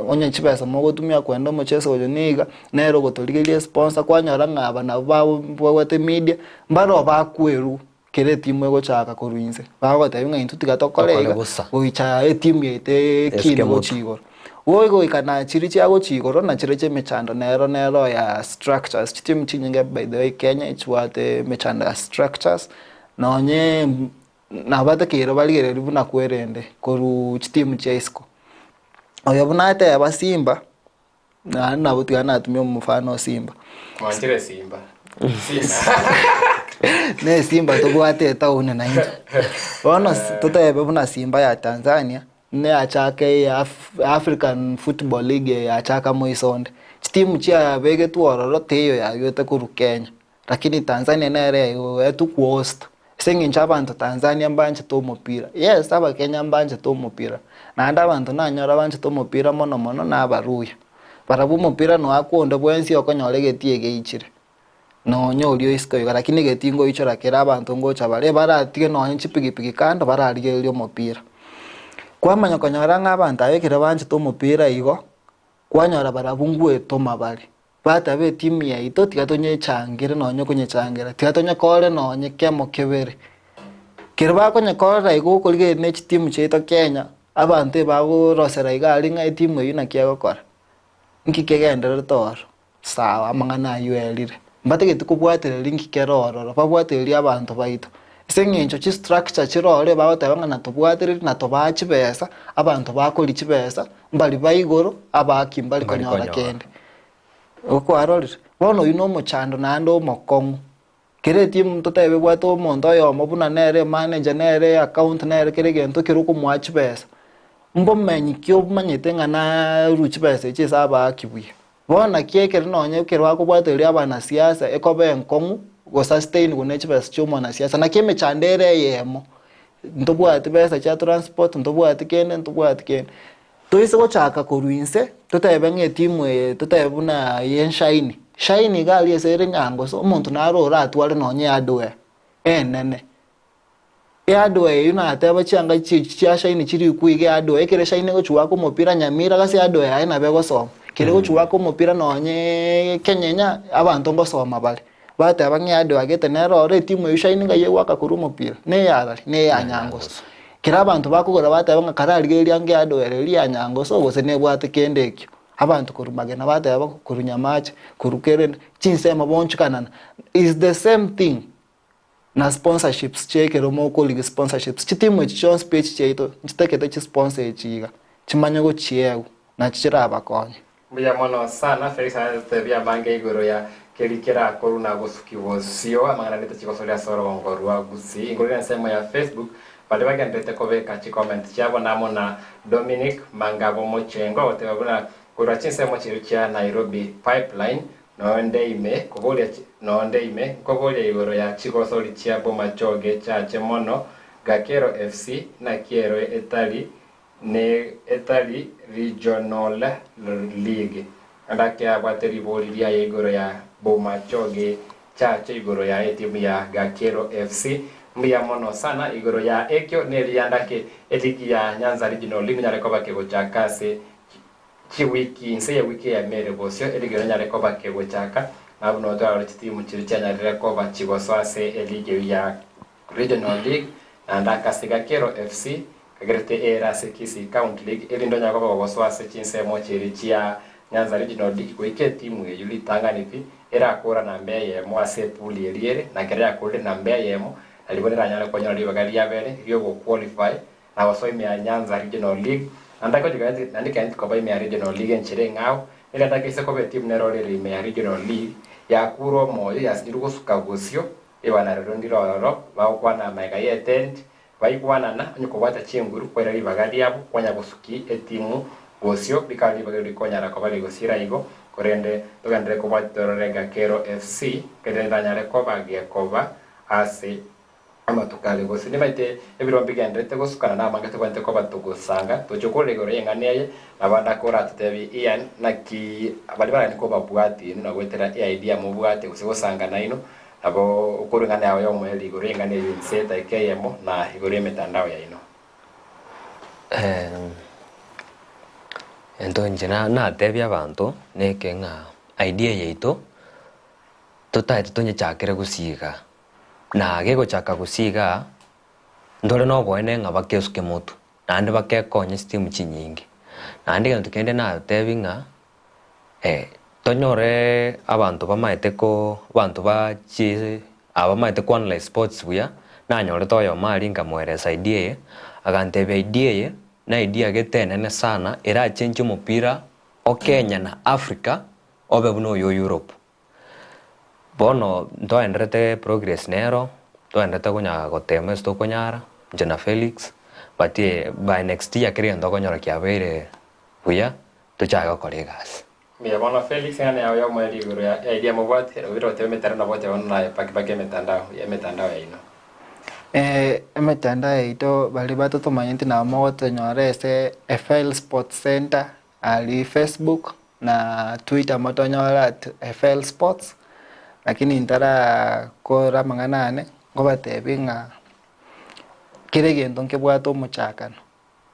onye chipesa mogo tumia kwenda mocheso ojoniga nero gotoligelie sponsor kwanyora ngaba na bawete media mbaro bakweru kere timu ego chaka koruinze bagotebinga into tigatokolega oicha timu yete kino chigo woigo ikana chirichi ago chigo na chireche mechando nero ya structures timu chinyinge by the way Kenya ichwate mechando structures nonye nabata kero baligere ribuna kwerende koru timu chesco oyabunate abasimba na butigana atumye umufano Simba mwantire Simba ne Simba tobwate taune na inja ono tutebe buna Simba ya Tanzania ne achake ya African Football League ya achaka moisonde timu chia bege tuororo teyo ya yote kuru Kenya lakini Tanzania nere yetu kuost sengi nchabantu Tanzania mbanje to mupira yes aba Kenya mbanje to mupira na ndabantu nanyora banje to mupira mono na abaruya barabu mupira no akonde bwensi okonyole getie geichire no nyolio isko lakini getingo ichora kera abantu ngocha bare baratige no nchipigipigi kando bararige lyo mupira kwamanya konyora ngabantu ayekira banje to mupira igo kwanyora barabungwe to mabari bata be timu ya ito tigatonye changire nonyo kunye changira tigatonye kore nonye kemo kebere kirba konye kore igo kolge ne timu cheto Kenya abante bago rosera igali nga timu yuna kiago kora nkikegendera tor sawa mangana yuelire mbate getukubwatira linki keroro babwatira abantu baito sengencho chi structure chirore bagotabanga na tobwatira na tobachi besa abantu bakoli chibesa mbali baigoro abaki mbali konyora kende okwarorire bono uno mochando nando mokongu kere timu totebe bwato mondo yo mobuna nere manager nere account nere kere gento kiruko mwachi besa mbomenyi kyo manyete ngana ruchi besa chisa ba kibuye bona kiekere nonye kerwa ko bwato ri abana siasa ekobe nkongu go sustain go nechi besa chomo na siasa na keme chandere yemo ndobwate besa cha transport ndobwate kende toise go chaka koruinse totebe nge timu totebe buna yen Shiny gali esere nyango so umuntu narora atwale nonye adwe nene adwe yuna ateba changa cha Shiny chiri kuige adwe ekere Shiny go chuwa ko mupira Nyamira gasi adwe aina bego so kire go chuwa ko mupira nonye Kenyenya abantu ngo so mabale bata bangi adwe agete nerore timu yu Shiny ngaye waka kuru mupira ne ya nyango kira abantu bakugora bata banga kararige lyange adwe ri ya nyango so gose ne bwate kendekyo abantu kurumagena bateba kurunyamache kurukeren chinsema bonchukanana is the same thing na sponsorships cheke romoko league sponsorships chitimu chichon speech cheito chitekete chi sponsor chiga chimanya go chieu na chichira bakonye Mbia mono sana Felix tebia mange igoro ya kerikera koruna gosuki wosio amangana nita Chigosori soro ngorwa Gusii ingorira nsemo ya Facebook bale bagendete kobeka chi comment cyabo namo na Dominic Mangabo Mochengo otebabuna kurwa chinsemo chirukia Nairobi pipeline nondeime kobolia igoro ya Chigosori cyabo machoge chache mono Gakero FC na Kiero Etali Regional League andake abateri boliria igoro ya Bomachoge chache igoro ya timu ya Gakero FC mbia mono sana igoro ya ekyo neliandake eligi ya Nyanza Regional League nyareko kego chakase chiwiki nse ya wiki ya mere bosio eligi nyareko kego chaka nabuno twara timu chirichanya nyareko Chigosori eligi ya Regional League andaka Gakero FC kagerete era Kisii County League elindo nyako boswase chinsemo chirichia Nyanza Regional League kwike timu yuli tanganipi era akora na mbeye mwase puli eliere na kerea kule na mbeye mo alibonera nyale kwa nyala libagali yabere yo go qualify na wasoi ya Nyanza Regional League andako jigati andika enti kwa ya Regional League nchire ngao ile ndake ko timu nerole ya Regional League ya kuro moyo ya sirugo sukagosio ewana rondiro kwa na mega yetent baikwana na nyuko bata chinguru kwa libagali yabo kwanya gosuki etimu gosio bikali bagari konyara ko bali gosira igo korende togandre ko batorore Gakero FC kedenda nyare ko bagie koba ase ama tukale gosi ni baite ebiro bigendre te gosukana na mangate kwante ko batugusanga tochokole gore nganeye abanda kora tutebi Ian naki abali bana ko babwati no gwetera idea mu bwate gusanga na ino abo ukurungana yawe omweli gore ngane yinseta ikeyemo na igore metandao ya ino entonces na tebia bantu neke nga idea yeito totaite tonyechakire gusiga na gego chaka gusiga ndore no boene nga bakesuke mutu nande bakekonye steam chinyingi nande gantu kende na tebi nga tonyore abantu bamaite ko bantu bachi abamaite ko online sports buya na nyore toyo mali nga mweresa idea agantebe idea na idea getenene sana era chenje mupira o Kenya na Africa obe buno yo Europe bono ndo endrete progress nero to endrete kunya gotema esto konyara jena Felix but by next year kire ndo konyora kiabere buya tuchaga kolegas mia bono Felix ngane ayo mweli guru ya idea mobwate wiro temetera na bote ona pakipake metandao ya ino emetandao ito bali bato tomanyenti na moto nyore ese FL Sports Center ali Facebook na Twitter moto nyora FL Sports lakini intara kora manganane ngoba tebinga kirege ndonke bwato muchakano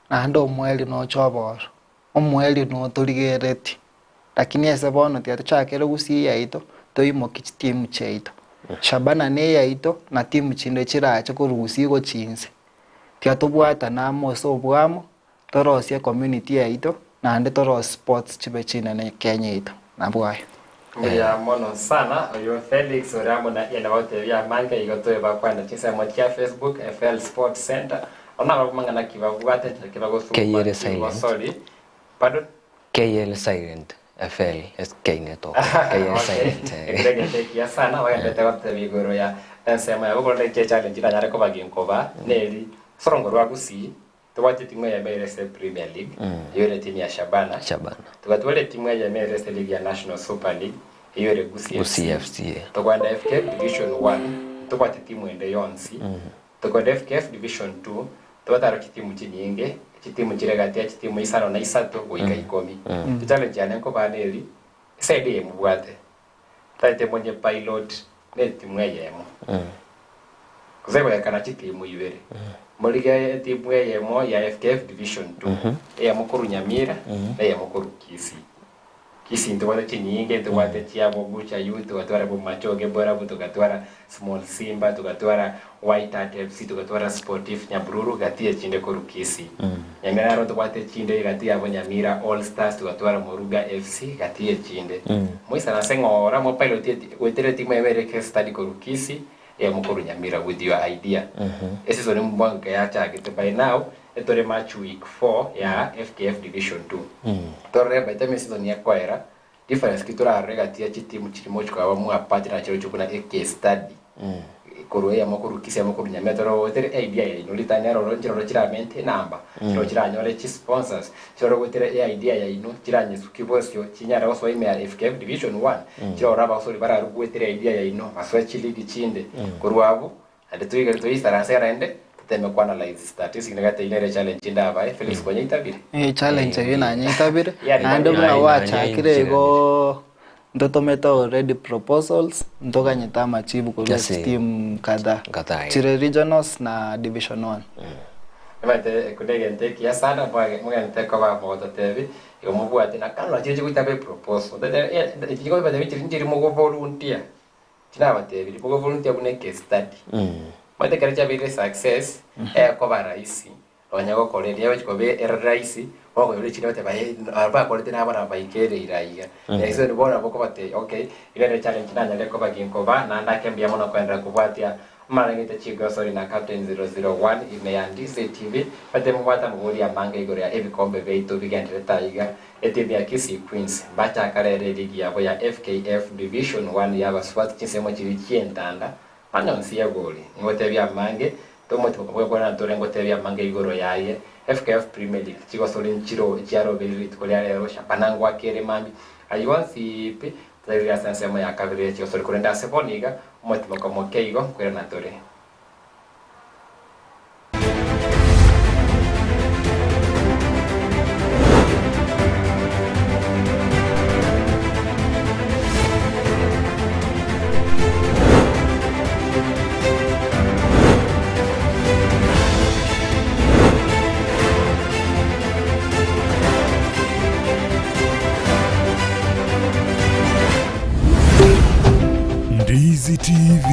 ando mweli no chobor omweli no tuligereti lakini ese bono tiato chakero Gusii yaito toimo kichitimu cheito Shabana ne yaito na timu chinde chirache ko Gusii go chinse tiato bwata na moso bwamo torosie community yaito na ande toros sports chibechina ne Kenya ito na bwayo ya mono sana yo Felix oramo na yena wote ya manga igotoe bakwanda chisa motia Facebook FL Sports Center ona manga na kibabwate kibagosu KL silent sorry pardon KL silent FL SK neto KL silent ndege ya sana waende wote bigoro ya nsema ya bugoro ndeke challenge na nyare ko baginkoba neli sorongorwa Gusii tuwate timu ya MLS Premier League yore timu ya Shabana tukatwale timu ya MLS League ya National Super League yore Gusii FC tukwanda FKF Division 1 tuwate timu ende yonsi tukwanda FKF Division 2 tuwataro kitimu chinyinge kitimu chiregatia kitimu isano na isato goika ikomi challenge ya nenko baneli side mubwate taite monye pilot ne timu ya yemo kuzego ya kana kitimu ibere Moliga timu ya FKF Division 2 ya mukuru Nyamira na ya mukuru Kisii Kisii tuwate chinyinge tuwate chiabo bucha youth tukatwara Machoge bora tukatwara Small Simba tukatwara White Hat FC tukatwara Sportif Nyabururu gatie chinde koru Kisii. Nyamira ro tuwate chinde gatie abo Nyamira All Stars tukatwara Muruga FC gatie chinde. Moisa na sengora mo pilot wetere timu yawere ke study koru Kisii ya mukuru Nyamira with your idea. Ese so ni mbwanga ya chake by now etore match week 4 ya FKF Division 2. Torre by time season ya kwaera difference kitura arregatia chitimu chirimo chikwa mu partner chiro chukuna AK study. Koru ya mukuru Kisii ya mukuru Nyamira toro wetere idea ya ino litanya ro njiro chira mente number. Chiro chira nyole chi sponsors. Chiro wetere idea ya ino chira nyesukibosyo chinyara oso ime ya FKF Division 1. Chiro raba so libara wetere idea ya ino maswe chiligi chinde. Koru abo ade tuiga tuisara serende temekuwa analyze statistics ngata ile challenge ndaba Felix kwenye itabire challenge yena nyitabire ando mna wacha kirego ndoto meta already proposals ndoka nyitama chibu kwa team kada chire regionals na division 1 Mate kudege nteki ya sana mwa nteka wa moto tevi yomubu ati na kanwa chije kuitabe proposal dede chiko bade bichi njiri mo volunteer tinaba tevi mo volunteer bune case study Mate karicha bile success kwa baraisi wanyago koleni yawe chikobe raisi wako yule chini wote bae arba kolete na bana baikere iraiga na hizo ni bora boko bate okay ile challenge nanya leko baginko ba na ndake mbia mona kwenda kubatia mara ngite Chigosori Na Captain 001 ime ya Ndizi TV bate mwata muguri ya manga igore ya ebikombe beito bigende taiga etimu ya Kisii Queens bacha karere ligi yabo ya FKF Division 1 yaba swat chinsemo chiri chientanda Anonsi ya goli. Ngotebya mange tomo tukobwe kona torengo tebya mange igoro yaye. FKF Premier League Chigosori nchiro chiaro beli tukolya lero shapanango akere mami. Ayonsi pe tayari asanse ya kabire Chigosori kurenda seboniga umutima komo keigo kwera na tore. Ndizi TV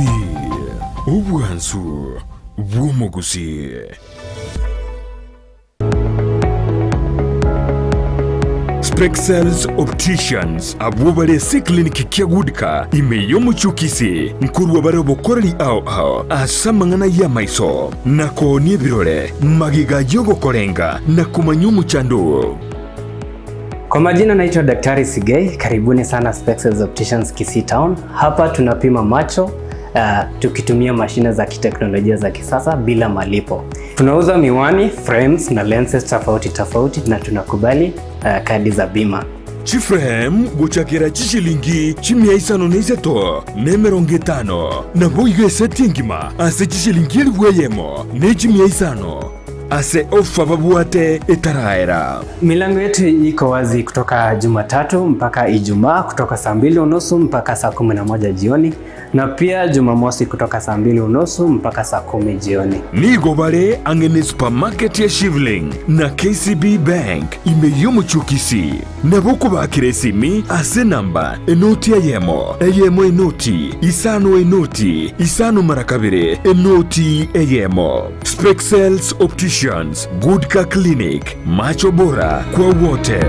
Ubwansu Bw'Gusii Spexels Opticians abubale clinic kyagudika imeyo muchukisi nkuru wabare bokorali ao asamangana ya maiso nako ni birole magiga yogo kolenga na kumanyu chandu. Kwa majina naitwa Daktari Sigei, karibuni sana Spexels Opticians Kisii Town. Hapa tunapima macho tukitumia mashine za kiteknolojia za kisasa bila malipo. Tunauza miwani, frames na lenses tofauti na tunakubali kadi za bima. Chiframe guchakira chishilingi chimia isano neiseto nemerongitano na boige setingima ase chishilingi liweyemo ne chimia isano ase ofa babuate etaraera. Milango yetu iko wazi kutoka Jumatatu mpaka Ijumaa kutoka saa 2:30 mpaka saa 11 jioni na pia Jumamosi kutoka saa 2:30 mpaka saa 10 jioni. Nigo bale angene supermarket ya Shivling na KCB Bank imeyo muchukisi na boko bakire simi ase namba enoti eyemo enoti isano marakabire enoti eyemo. Spexels Opticians Goodka Clinic, macho bora kwa wote.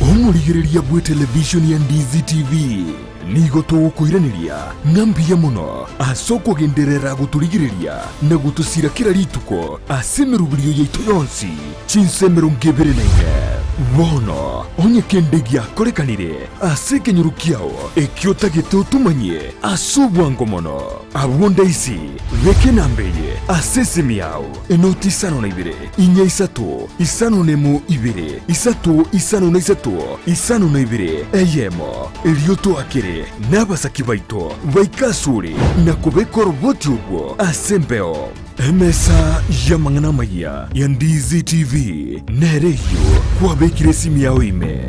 Omurigireria bwe television ya Ndizi TV nigo tugukwiraniria ngambia muno asoko genderera guturigireria na gutusira kira rituko asemerubirio yaitu yonsi chinsemero ngebere na ine bono onye kendegia korekanire aseke nyurukiao ekiota geto tumanye asubwango mono abonda isi veke nambeye asese miao enoti isano na ibere inya isato isano nemo ibere isato isano na isato isano na ibere eyemo elioto akere nabasaki baito baikasuri na kubeko roboti ubwo asembeo emesa ya mangana maya ya Ndizi TV nereyo kwa bekire simi yao ime.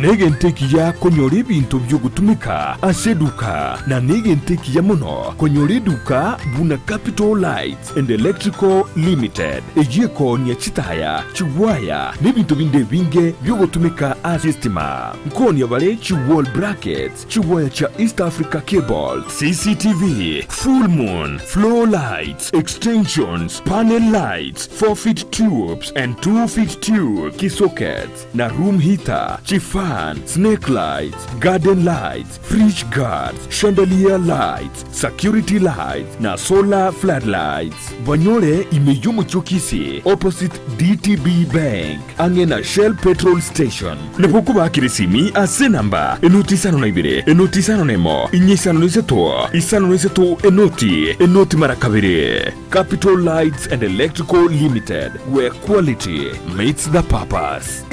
negentekiya konyora ebintu byogutumika aseduka na negentekiya muno konyora eduka buna Capital Lights and Electrical Limited egiyekonia chitaya chiwaya n'ebintu binde binge byogutumika asistima nkonia bale chiwall brackets chiwaya cha East Africa Cable, CCTV, full moon, floor lights, extensions, panel lights, 4-feet tubes and 2-feet tube key sockets na room heater, fan, snake lights, garden lights, fridge guards, chandelier lights, security lights na solar floodlights. Banyore imeyomo chokisi opposite DTB Bank angena Shell petrol station. Napoku bakirisimi ase namba enotisano na ibire enotisano nemo inyisano niseto enoti marakabire. Capital Lights and Electrical Limited, where quality meets the purpose.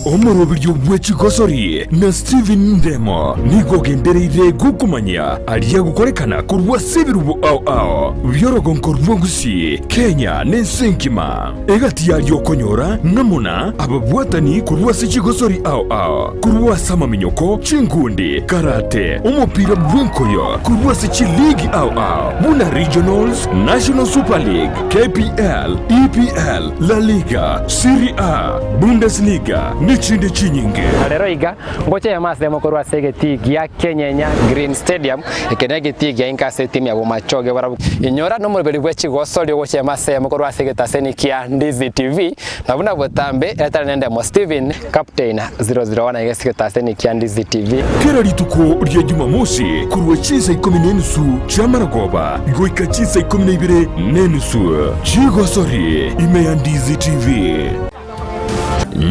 Omurobiryo bwe Chigosori na Steven Ndemo niko gendereire gukumanya aliya gukorekana kurwa sebirubo ao byorogonko rwongusi Kenya nensenkima egati yalyo konyora namuna ababwatani kurwa se Chigosori ao kurwa sama minyoko chingundi karate umupira bwenkoyo kurwa se chiligi ao buna regionals, National Super League, KPL, EPL, La Liga, Serie A, Bundesliga chinde chinyinge rero iga ngoche ya mas demo korwa segeti ya Kenya Green Stadium ekenege tigi ya inkase timu ya Bomachoge barabu inyora no muri bwe Chigosori ngoche ya mas demo korwa segeta senikia Ndizi TV nabuna botambe etara nende mo Steven Captain 001 igesigeta senikia Ndizi TV kera lituko rya Jumamosi kurwa chisa 10 chamaragoba goika chisa 12 Chigosori ime Ndizi TV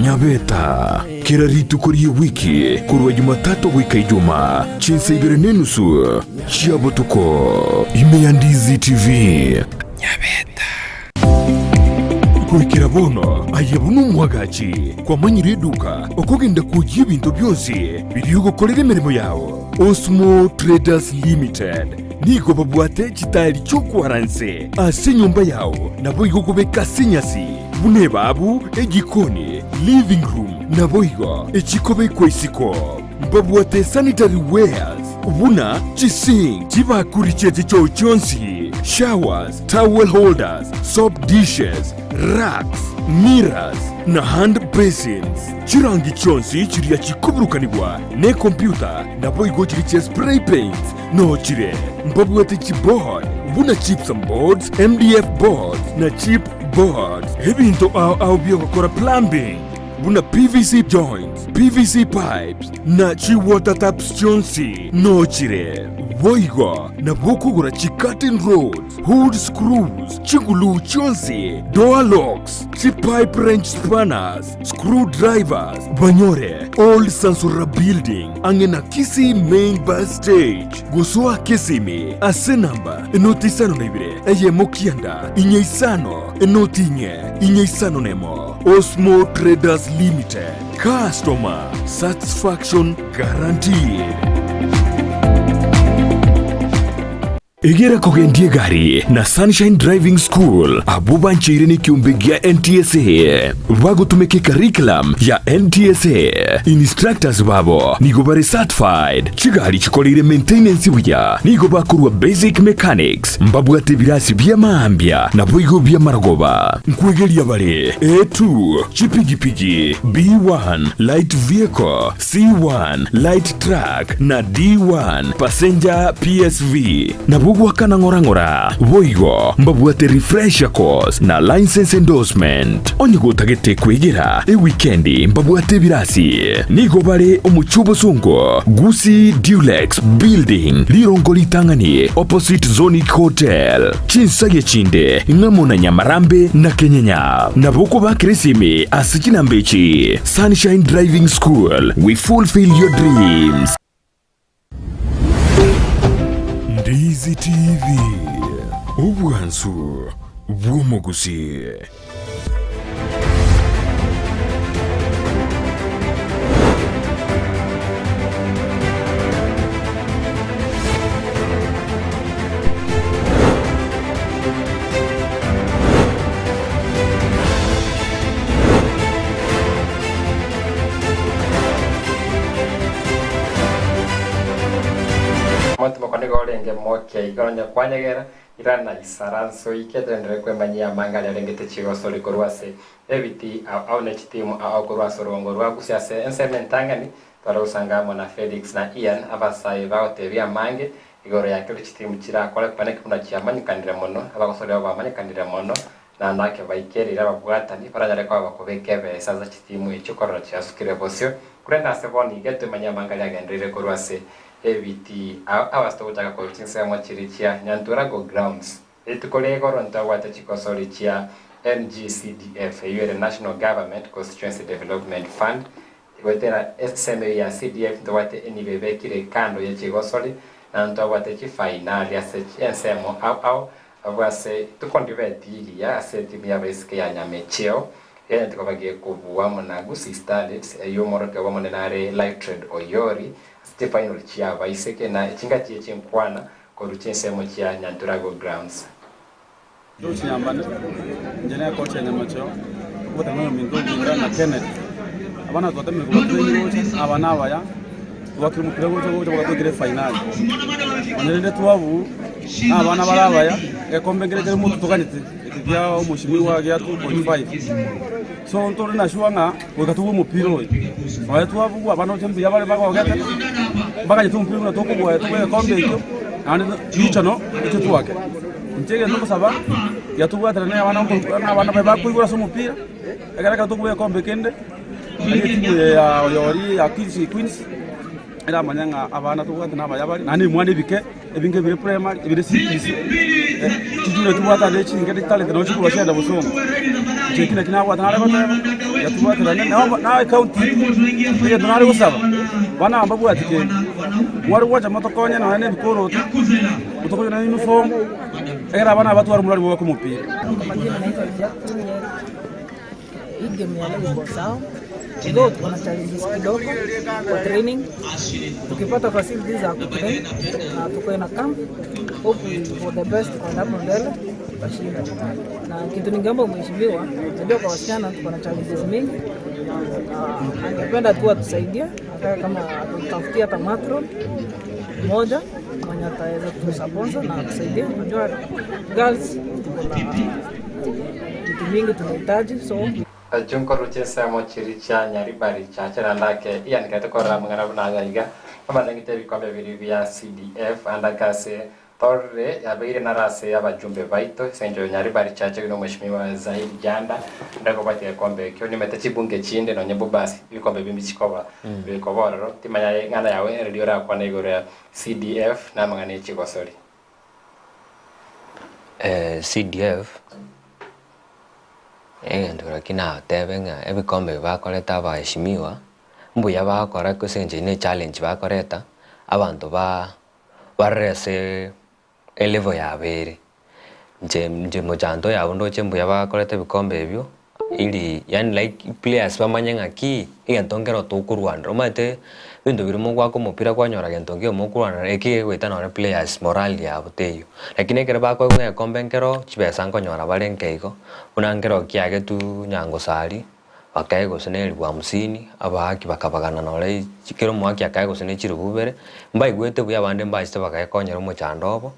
Nyabeta kera ritukuriye wiki kurwa Jumatatu wika Ijumaa chinsa 2:30 chiabotuko ime Ndizi TV Nyabeta kuikira bono ayabunu mwagachi kwa manyire duka okogenda kujya ibintu byose biriyo gukorera imirimo yawo Osmo Traders Limited niko babwate chitari cyo kwaranse ase nyumba yawo nabo igokubeka sinyasi bune babu egikoni living room naboigo echikobe kwesiko babwate sanitary wares buna chising chibakuri chete cho chonsi showers, towel holders, soap dishes, racks, mirrors na hand basins chirangi chonsi chiriya chikuburukanibwa ne computer naboigo chiriche spray paint no chire babwate chiboard buna chips and boards, MDF boards na chip boards ebintu au byokora plumbing buna PVC joints, PVC pipes na chi water taps chonsi no chire boigo na bokugura chi curtain rods, hood screws, chigulu chonsi, door locks, chi pipe wrench spanners, screwdrivers. Banyore old Sansura building angena Kisii main bus stage gusua Kisimi ase namba enotisano na ibire eye mokianda inyeisano enotinye inyeisano nemo Osmo Traders Limited. Customer satisfaction guaranteed. Egera kogendie gari na Sunshine Driving School abuba nchirini kiumbegia NTSA wagutumeke curriculum ya NTSA instructors babo nigobare certified chigari chikolire maintenance buya nigoba kurwa basic mechanics mbabwate birasi bya maambia na boigo bya maragoba nkwegeria bare A2 chipigipigi B1 light vehicle C1 light truck na D1 passenger PSV na wakana ngora boigo mbabwate refresher course na license endorsement onyigo tagete kwegera weekendi mbabwate birasi nigo bare omuchubo sungo Gusii Dulux building lirongo litangani opposite Zonic Hotel chinsage chinde ngamona Nyamarambe na Kenyanya naboko bakresimi asikina mbechi Sunshine Driving School, we fulfill your dreams. Ndizi TV ubwansu bw'umugusi. renge moke igonya kwanyegera irana isaranso iketendere kwemanyia mangale rengete Chigosori korwase ebiti au ne chitimu au korwase rongo rwa kusiase ensementangani para usanga mona Felix na Ian abasai baotebia mange igoro yake chitimu chira kole pane kuna chiamanyi kandira mono abagosori abamanyi kandira mono na nake baikeri abagwatani para nyare kwa bakobekebe saza chitimu ichukoro chiasukire bosio kurenda seboni geto manya mangale agendere korwase ebiti awasto utaka ko tinsa mochirichia nyanturago grounds etukole goro ntawata Chigosori chia NGCDF the National Government Constituency Development Fund igotera SME ya CDF ntawate enibebe kire kando ya Chigosori na ntawate chi final ya ensemo au avase tukondiveti ya seti ya beske ya nyamecheo yeye tukabagie kubuwa mona Gusii standards yomoro ke wamone nare light trade oyori final chia baiseke na chingati chinkwana ko ruchensemo chia nyanturago grounds Dosi nyambane njene ko chenya macho ko tamwe mingo na Kennedy abana zote miko batwenyi abana baya wakiri mukire go bakogire final onere tuwabu abana barabaya ekombengere mu tukanite ikya umushimi wa gya 2.5 so ntore na shuanga wakatubu mupiro wa tuwabu abana tembi yabale bagogete baka yitu mpiro na toko bwa tuwe kombe ikyo ane yichano icyo tuwake ntege no kusaba yatuwa tane abana baba kuigura so mupira agaraka toko kombe kende timu ya yori ya Kisii Queens era manyanga abana tuwa tane abayabali nani mwane bike ebinge bire primary bire CPC tujure tuwa tane chingere talent no chikuwa shenda busongo chekina kina wa tane yatuwa tane na county ye donare kusaba bana ambabu atike wari wacha motokonya na nene bikoro utokonya na uniform era bana batu wari mulali wako mupira majina naitwa Jackson. Hii game ya leo iko sawa kidogo, tuna challenges kidogo kwa training. Tukipata facilities za kutrain na tuko na camp, hope for the best kwa ndamo mbele tutashinda. Na kitu ningeomba mheshimiwa, ndio kwa wasichana tuko na challenges mingi. Angependa tu atusaidie hata kama tutafutia hata matron moja mwenye ataweza kutusponsor na atusaidie. Unajua girls tuko na vitu mingi tunahitaji, so Junko ruchesa mochiricha nyaribari chacha landake Ian katekora mangana bunagaiga amandangite bikombe biri vya CDF andakase torre yabeire narase abajumbe baito senjo nyaribari chacha no mheshimiwa Zaidi Janda ndako batie kombe kyo nimete chibunge chinde no nyembo basi bikombe bimbi chikoba bikoboro timanya ngana yawe radio ra kwa negore CDF na mangane Chigosori CDF ndura kina tebenga ebikombe bakoreta baheshimiwa mbuya bakora kusenje ne challenge bakoreta abantu barese elevo ya bere nje mojando ya undo chembuya bakoreta bikombe ebyo ili yani like players bamanyanga ki igantongero tukurwandro mate bintu birimo gwako mupira kwanyora gentongeo mukurwana eki gwetana na players moral ya buteyo lakini kere bako gwe kombenkero chibesa nkonyora barenkeiko unangero kiage tu nyango sali bakaigo seneli bwa musini abaki bakabagana nole chikero mwaki akaigo sene chirubere mbai gwete buya bande mbaiste bakaikonyera mu chandobo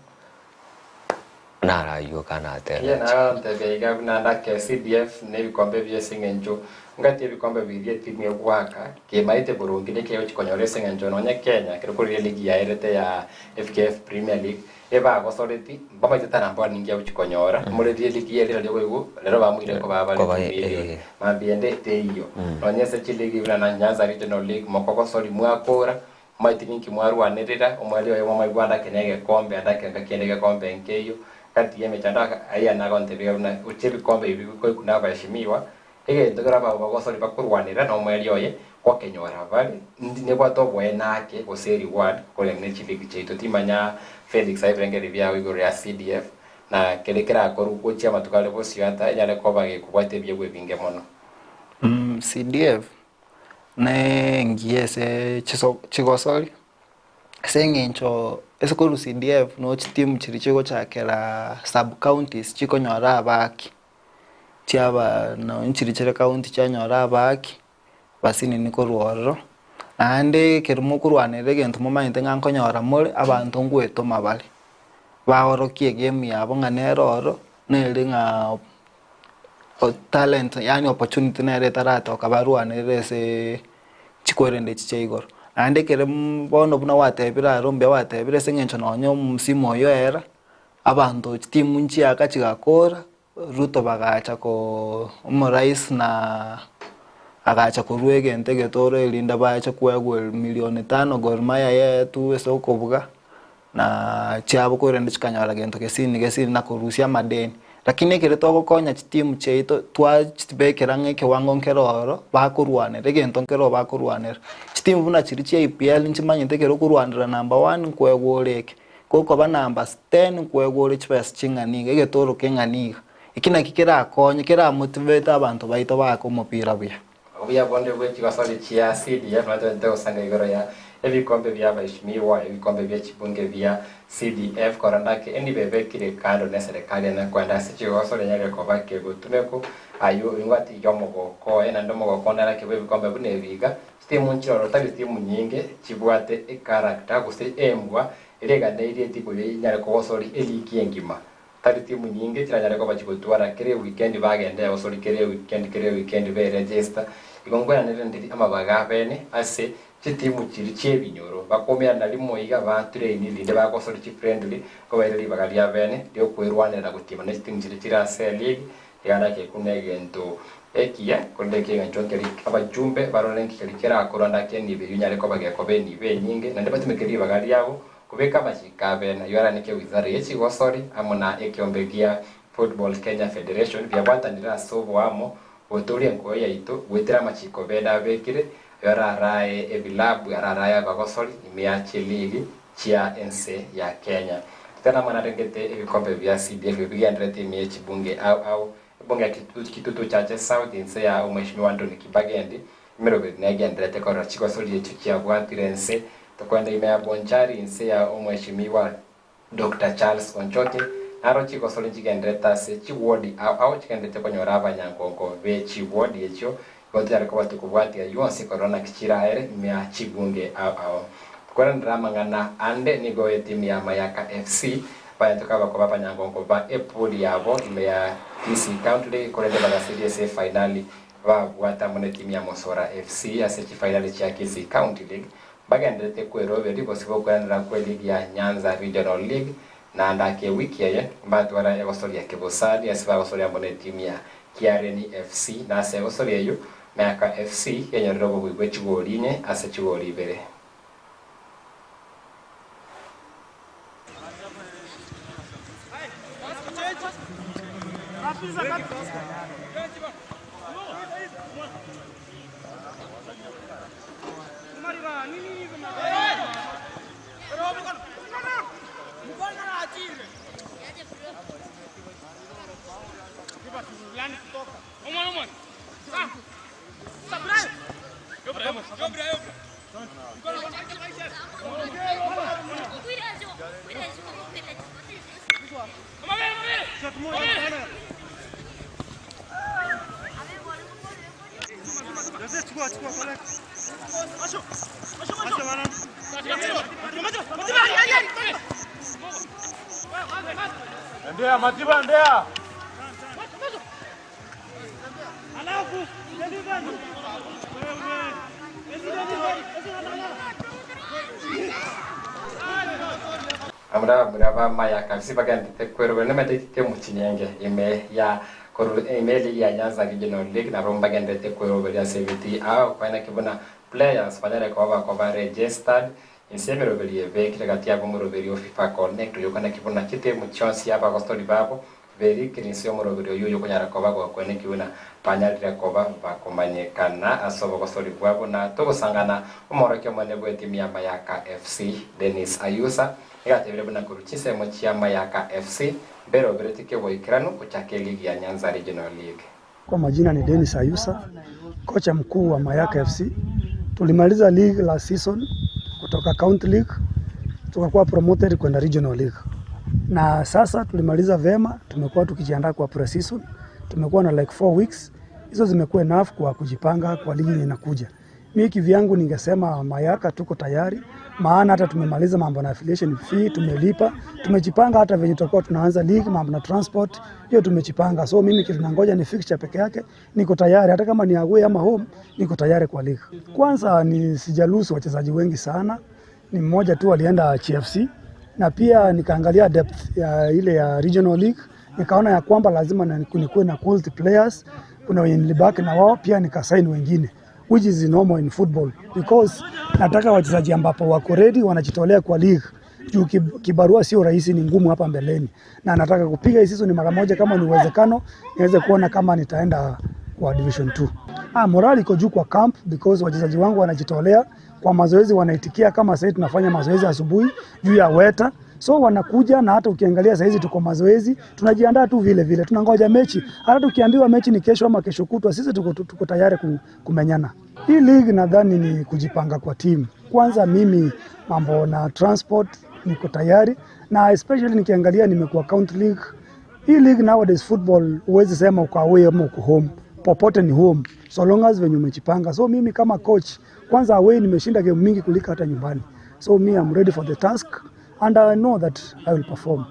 nara yo kana tele na ntebe igabuna ndake CDF ne bikombe byesingenjo ngati bikombe birie timu yogwaka ke maite burungi ne ke chikonyore singenjo no nya Kenya kero kuri ligi ya erete ya FKF Premier League eba gosoreti baba jitana mbo ningia uchikonyora muri ligi ya lero lego lero bamwire ko baba le mabiende teyo no nya se chiligi bula na Nyanza Regional League mokoko sori mwakora maite ninki mwaru anerera omwali wa mama igwanda kenege kombe andake ngakendege kombe nkeyo kati yeme chanda aya na gontebia na uchibi kombe ibi ko kuna bashimiwa ege ndogara baba gosori bakurwanira no mweli oye kwa kenyora bali ne bwato bwenake go seri ward ko le nechibiki cheito timanya Felix Ibrengeri bya wigoro ya CDF na kelekera akoru kuchia matukale bosio ata yale ko bage kubate byegwe binge mono CDF ne ngiese Chigosori sengencho esikolu CDF no chitimu chirichiko chakela sub counties chikonyora abaki chiaba no nchirichire county chanyora abaki basini niko ruoro ande kerimo kurwanire gento momanyite ngankonyora muri abantu ngweto mabali baorokie game yabo nganero nelinga talent yani opportunity nere tarata kabarwane rese chikwerende chicheigor ande kere bono buna watebira rombe watebira sengencho nonyo msimu oyo era abantu timu nchi akachigakora Ruto bagacha ko umurais na agacha kuruege ntege tore linda bacha kwegwe milioni 5 Gor Mahia yetu esokobuga na chabo korende chikanyara gento kesini na kurusia madeni lakini kire toko konya timu cheito twa chitibekera ngeke wango nkeroro bakurwane regento nkero bakurwane timu buna chirichi IPL nchimanye tekero kurwanira number 1 kwegoleke koko ba number 10 kwegole chipes chinganiga egetoro kenganiga ikina kikira konye kira motivate abantu baito bako mupira buya obuya bonde bwe Chigosori chia CDF natende usanga igoro ya ebikombe bya baheshimiwa ebikombe bya chibunge bya CDF korandake eni bebe kire kando na serikali na kwanda Chigosori nyage kobake gutumeko ayo ingwati yomogoko ena ndomogoko ndara kebe bikombe bune biga timu nchiro tabi timu nyinge chibwate character guste embwa irega ndeire tipo nyare Chigosori eliki engima tari timu nyinge tiranyare ko bachigotwara kere weekend bagende osori kere weekend be register igongwa nere ndiri amabaga bene ase chitimu chiri chebinyoro bakomera nali moiga ba train linde bakosori chi friendly ko bayiri bagalia bene dio kwerwanira gutima ne timu chiri chira se league yana ke kunegento ekia kondeke nganjonkeri abajumbe barolenki kiri kera akoranda ke ni be nyare ko bageko be ni be nyinge nande batumekeri bagalia abo kubeka machikabe na yora nike wizara ya Chigosori amona ekiombegea Football Kenya Federation vya batanira sobo amo oturi enko ya ito wetira machikobe da bekire yora rae ebilabu yora rae bagosori imeache ligi chia NC ya Kenya tena mana rengete ebikombe vya CDF bigandrete mechi bunge au bunge kitutu chache South NC ya umeshimiwa Anthony Kibagendi mirobe negendrete kwa Chigosori yetu chia bwatire NC tukwenda imea bonchari nse ya umheshimiwa Dr. Charles Onchoke naro Chigosori chigendreta se chiwodi au chigendrete konyora abanyangongo be chiwodi echo gote ariko batukubwati ya yonse corona kichira here imea chibunge au kwa ndrama ngana ande nigo timu ya Mayaka FC baya tukaba kwa abanyangongo ba epuli yabo imea Kisii County korende baga CDSA finali va bwata mone timu ya Mosora FC asechi finali cha Kisii County League bagendete kwero beri bosibo kwandra kwa ligi ya Nyanza Regional League na ndake wiki ye mbatwara Chigosori ya Kebosadi asiba Chigosori ya mone timu ya Kiareni FC na se Chigosori yeyo Mayaka FC yenye robo bwe chigoline ase chigoli bere Ndea matiba ndea. amra Mayaka FC bagendete kwero bene metete muchinyenge ime ya email ya Nyanza Regional League na romba bagendete kwero bere ya CVT au kwa kibona players panere kwa registered inseme robeli vekile kati ya bomo robeli o FIFA Connect yokana kibona kite mu chance ya bagostori babo veri kinisio mo robeli yo yokonyara kwa babo kwa ne kibona panyalira kwa bakomanyekana asobo bagostori babo na togosangana umorokyo mone bwe timu ya Mayaka FC Dennis Ayusa ikatebere buna kuruchise mo chia Mayaka FC bero beretike boikrano kuchake ligi ya Nyanza Regional League. Kwa majina ni Dennis Ayusa, kocha mkuu wa Mayaka FC. Tulimaliza league last season kutoka County League tukakuwa promoted kwenda Regional League. Na sasa tulimaliza vema, tumekuwa tukijiandaa kwa pre-season. Tumekuwa na like 4 weeks. Hizo zimekuwa enough kwa kujipanga kwa ligi inakuja. Mimi kivyangu ningesema Mayaka tuko tayari, maana hata tumemaliza mambo na affiliation fee, tumelipa, tumejipanga hata venye tutakuwa tunaanza league, mambo na transport, hiyo tumejipanga. So mimi kitu nangoja ni fixture peke yake, niko tayari hata kama ni away ama home, niko tayari kwa league. Kwanza ni sijalusu wachezaji wengi sana, ni mmoja tu alienda CFC, na pia nikaangalia depth ya ile ya regional league, nikaona ya kwamba lazima nikuwe na quality players, kuna wenye nilibaki na wao, pia nikasign wengine, which is normal in football, because nataka wachezaji ambapo wako ready wanajitolea kwa league. Juu kibarua sio rahisi, ni ngumu hapa mbeleni, na nataka kupiga hii season mara moja, kama ni uwezekano niweze kuona kama nitaenda kwa division 2. Morali iko juu kwa camp, because wachezaji wangu wanajitolea kwa mazoezi, wanaitikia. Kama sasa tunafanya mazoezi asubuhi juu ya weta, so wanakuja, na hata ukiangalia sasa hizi tuko mazoezi, tunajiandaa tu vile vile, tunangoja mechi. Hata tukiambiwa mechi ni kesho ama kesho kutwa, sisi tuko tayari kumenyana. Hii league nadhani ni kujipanga kwa timu. Kwanza mimi mambo na transport niko tayari, na especially nikiangalia nimekuwa county league. Hii league nowadays football huwezi sema uko away ama uko home, popote ni home so long as venye umejipanga. So mimi kama coach, kwanza away nimeshinda game mingi kuliko hata nyumbani, so me I'm ready for the task and I know that I will perform.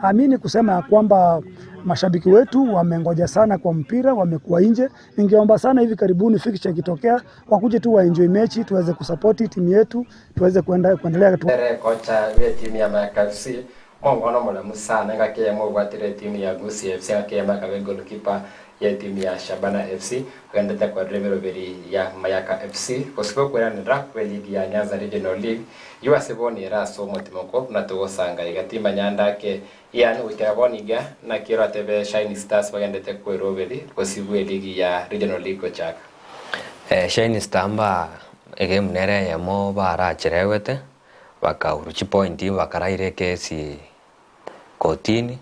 Amini kusema ya kwamba mashabiki wetu wamengoja sana kwa mpira, wamekuwa nje. Ningeomba sana hivi karibuni fixture ikitokea, wakuje tu wa enjoy mechi, tuweze kusupport timu yetu, tuweze kuendelea tu. Kocha wa timu ya Mayaka FC mongono mola musana ngake mo gwatire timu ya Gusii FC ngake makabe goalkeeper ya timu ya Shabana FC kwenda kwa driver beri ya Mayaka FC kosipo kwa ndra kwa ligi ya Nyanza Regional League yuaseboni raso motimoko na togosanga igatimba nyandake yani utaboniga na kiro tebe Shiny Stars bagende kwa roberi kosibu ligi ya Regional League kochaka Shiny Stamba ege mnere ya mo bara cherewete baka uruchi pointi bakaraire kesi kotini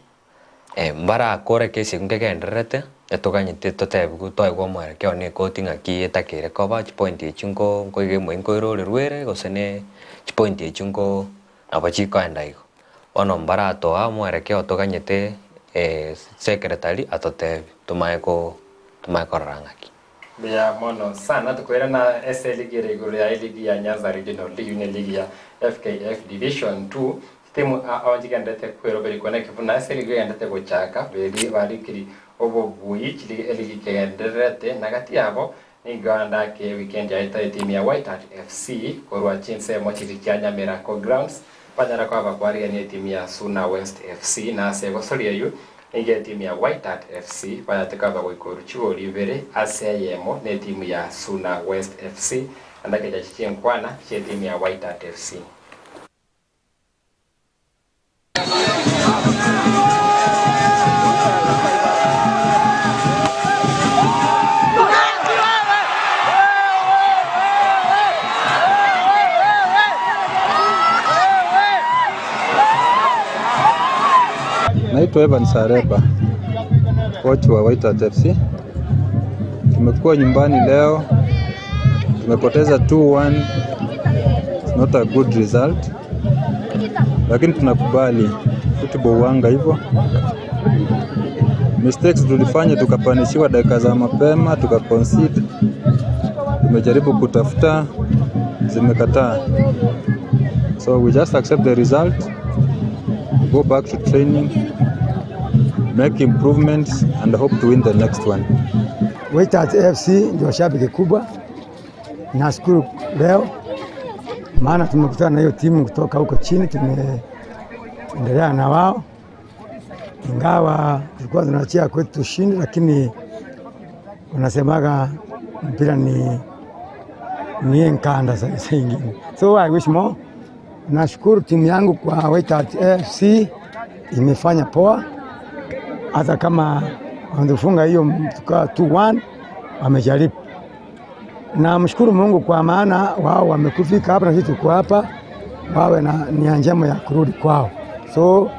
mbara kore kesi kungegenderete etoganyite totebu toigwa mwerekeo ni koti ngaki etakire koba pointi chungo ngoige mwengo rore rwere gosene pointi echungo abachiko endaigo ono mbara toa mwerekeo toganyite secretary atotebi tumaeko rangaki bia mono sana tukwera na SL ligi regular ya ligi ya Nyanza Regional League ni ligi ya FKF Division 2 timu awajigandete kwero beri kone kifuna SL ligi yandete gochaka beri barikiri obo buyi chili ligi kegenderete nagati yabo ni ganda ke weekend ya timu ya White Hat FC korwa chinse mochili kya Nyamira Counties panyara kwa bakwari ni timu ya Suna West FC na sego soliyo Nige timu ya White Hat FC panyateka bagoikoru chuo libere aseyemo ne timu ya Suna West FC andake jachichien kwana che timu ya White Hat FC. Naitwa Evan Sareba, coach wa White Hat FC. Tumekuwa nyumbani leo, tumepoteza 2-1. It's not a good result, lakini tunakubali football wanga hivyo. Mistakes tulifanya, tukapanishiwa dakika za mapema, tukaconcede. Tumejaribu kutafuta, zimekataa. So we just accept the result, go back to training, make improvements and hope to win the next one. White Hat FC ndio shabiki kubwa. Nashukuru leo maana tumekutana na hiyo timu kutoka huko chini, tumeendelea na wao. Ingawa tulikuwa tunachia kwetu tushinde, lakini wanasemaga mpira ni nkanda sasa ingine. So I wish more. Nashukuru timu yangu kwa White Hat FC imefanya poa. Hata kama wangefunga hiyo tukawa 2-1 wamejaribu. Na mshukuru Mungu kwa maana wao wamekufika hapa na sisi tuko hapa, wawe na nia njema ya kurudi kwao. So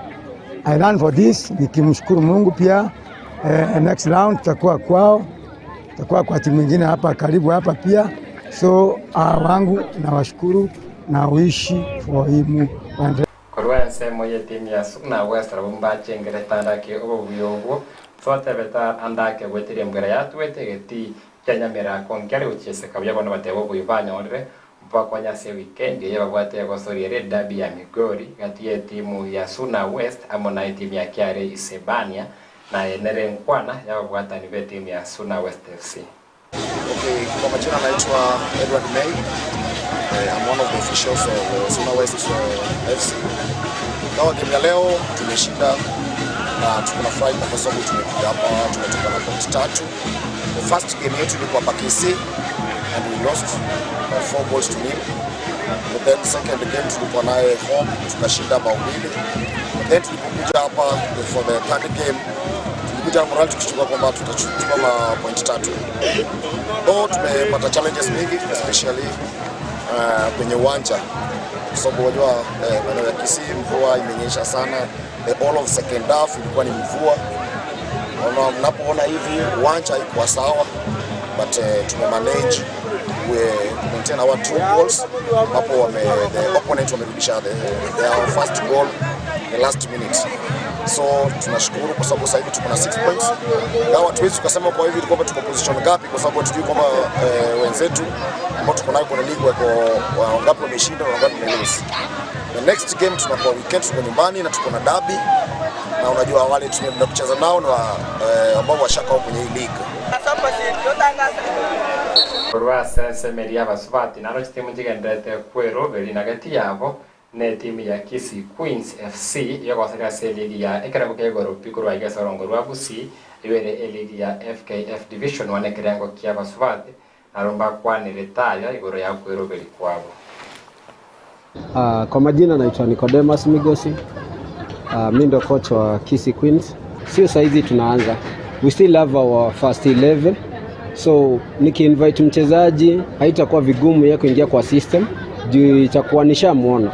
I learn for this, nikimshukuru Mungu pia. Next round tutakuwa kwao, tutakuwa kwa timu nyingine hapa karibu hapa pia. So wangu na washukuru na wishi for him. Korwa semo ye timu ya Suna West rabumba chengere tanda ke obo biogo sote beta andake wetiri mgara ya tuete geti kia Nyamira County kari ucheseka bya bono batebo buyibanya onre mpaka nyase weekend ye babwate Gusii red derby ya Migori kati ya timu ya Suna West amo na timu ya Kiare Isebania na enere nkwana ya babwata ni timu ya Suna West FC. Okay, kwa majina naitwa Edward May. I'm one of the officials of Suna West FC. Kwa game ya leo tumeshinda na tunafurahi kwa sababu tumekuja hapa tumetoka na point 3. The first game yetu ilikuwa pa Kisii and we lost 4 goals to nil. But then second game tulikuwa naye home tukashinda bao 2. But then tulipokuja hapa for the third game tulikuja morale tukichukua kwamba tutachukua point 3. Though tumepata challenges mingi especially kwenye uwanja. Sababu unajua maeneo ya Kisii mvua imenyesha sana. The all of second half ilikuwa ni mvua. Mnapoona hivi uwanja iko sawa but tumemanage maintain our 2 goals hapo the opponent wamerudisha their first goal the last minute. So tunashukuru kwa sababu sasa hivi tuko na 6 points. Gawa tuwezi tukasema kwa hivi kwamba tuko position ngapi kwa sababu tujui kwamba wenzetu ambao tuko nayo kwenye ligi wako ngapi wameshinda na ngapi wamelose. The next game tunakuwa weekend tuko nyumbani na tuko na derby na unajua wale tunaenda kucheza nao na ambao washaka kwenye hii league. Korwa semeria basubati naro timu jigendete kwero beri nagati yabo ne timu ya Kisii Queens FC yagosaka ligi ya ekarago kegoro pikorwa igesorongo rwa Gusii iwere ligi ya FKF Division 1 ekirango kia basubati aromba kwani retire igoro ya kwero beri kwabo. Kwa majina naitwa Nicodemus Migosi. Mimi ndo coach wa Kisii Queens. Sio saizi tunaanza. We still have our first 11. So niki-invite mchezaji haitakuwa vigumu yeye kuingia kwa system juu itakuwa nishamuona.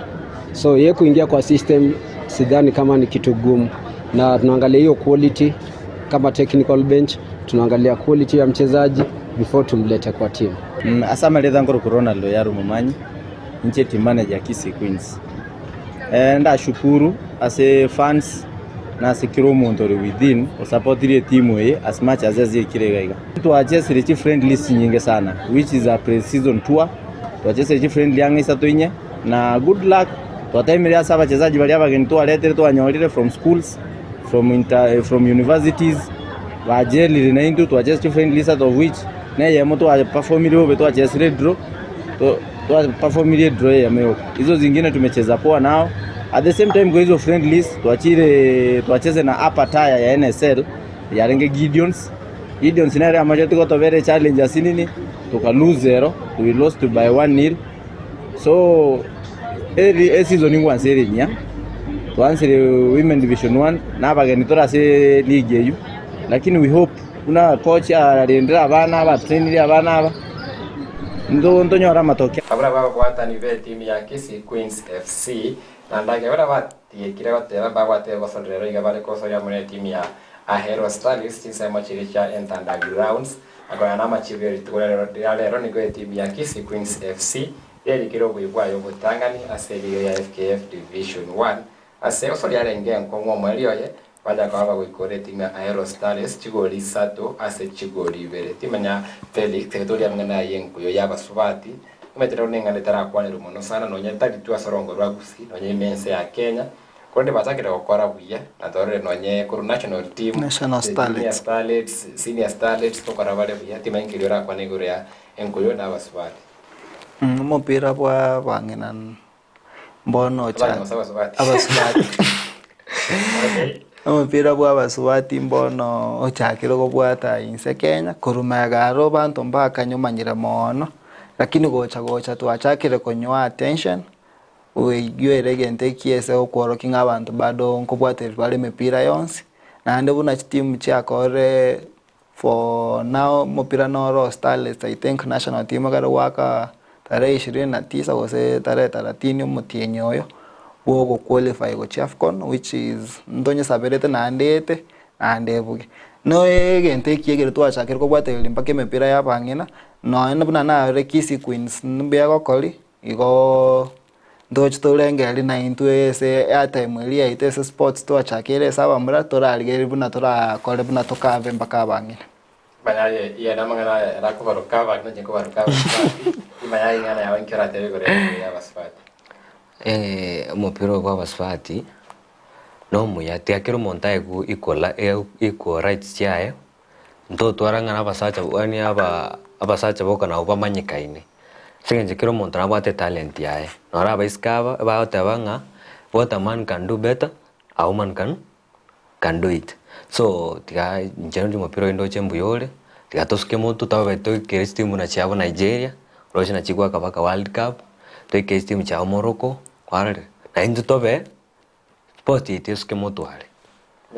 So yeye kuingia kwa system sidhani kama ni kitu gumu. Na tunaangalia hiyo quality kama technical bench, tunaangalia quality ya mchezaji before tumlete kwa team. Asama leza ngoro corona lo yaro mumanyi. Nche team manager Kisii Queens. Ndashukuru as a fans na sikiro montori within o support ile team we as much as kirega. Tuacheze friendly nyingi sana which is a pre-season tour. Tuacheze friendly yang isatoinye na good luck. Twataimeria saba wachezaji bali abageni tualete twanyolire from schools from universities wajeli na into tuacheze friendly set of which na yemo to perform ile obe tuacheze draw to perform ile draw ya meo. Hizo zingine tumecheza poa nao. At the same time kwa hizo friendlies tuacheze na upper tier ya NSL ya Renge Gideons na Real Madrid tuko to very challenge asinini tuka lose 0 we lost by 1-0. So season ingwa series nya tuanze women division 1 na bageni tora se league yeyu lakini we hope una coach arendera abana ba trainer abana aba ndo nyora matokeo abra baba kwata ni ve team ya Kisii Queens FC na ndage bora bati kirego teba baba teba sondrero igabale koso ya mune team ya Ahero Stars tinsema chiricha entanda grounds akona nama chibiri tukolero lero ni kwa team ya Kisii Queens FC yeli kirogo ibwayo butangani aseli ya FKF Division 1 ase osori arenge nkongo mwelioye baada kwa gukore timu ya Ahero Stars chigoli 3 ase chigoli 2 timanya Felix territoria ngana yenkuyo yabasubati umetera nengane tarakwanira muno sana no nyatari tu asorongo rwa Gusii no nyemense ya Kenya konde batakira gukora buya na dorere no nye ku national team national starlets senior starlets to karabale buya timu ingiro ra kwa negoro ya enkuyo na basubati umupira bwa banginan mbono cha abasubati umupira bwa basubati mbono ochakiro go bwata inse Kenya kurumagaro bantu mbaka nyumanyira mono lakini gocha twachakire konywa attention uigwe regente kiese okworo kinga abantu bado nkobwate bale mipira yonse na ande buna team chiakore for now mupira no Starlets I think national team gara waka tarehe 29 gose tarehe 30 mutienyoyo wogo qualify go AFCON which is ndonye saberete na andete andebuge no egente kiegere twachakire kobwate limpake mipira ya bangina no ena buna na Kisii Queens mbya gokoli igo ndoch tolengeli na intwe se airtime eli aite sports twachakire saba mura torarigeri buna tora kole buna tokave mpaka bangina Banyaye ya namangana la kubarukaba no jinko barukaba. Imayaye ngana ya wankira tebe gore ya basfati. Mupira kwa basfati no muyati akiro montaye ku iko rights yae ndo twarangana basacha wani abasacha boka na ubamanyikaine singe kiro monta na bate talent yae no ara baiskaba ba tabanga what a man can do better a woman can do it. So tiga njendo mupira ndo chembu yole tiga toske moto tawe to kiristi muna chavo Nigeria roje na chigwa kabaka World Cup to kiristi mchao Morocco kware na ndo tobe sport itiske moto wale.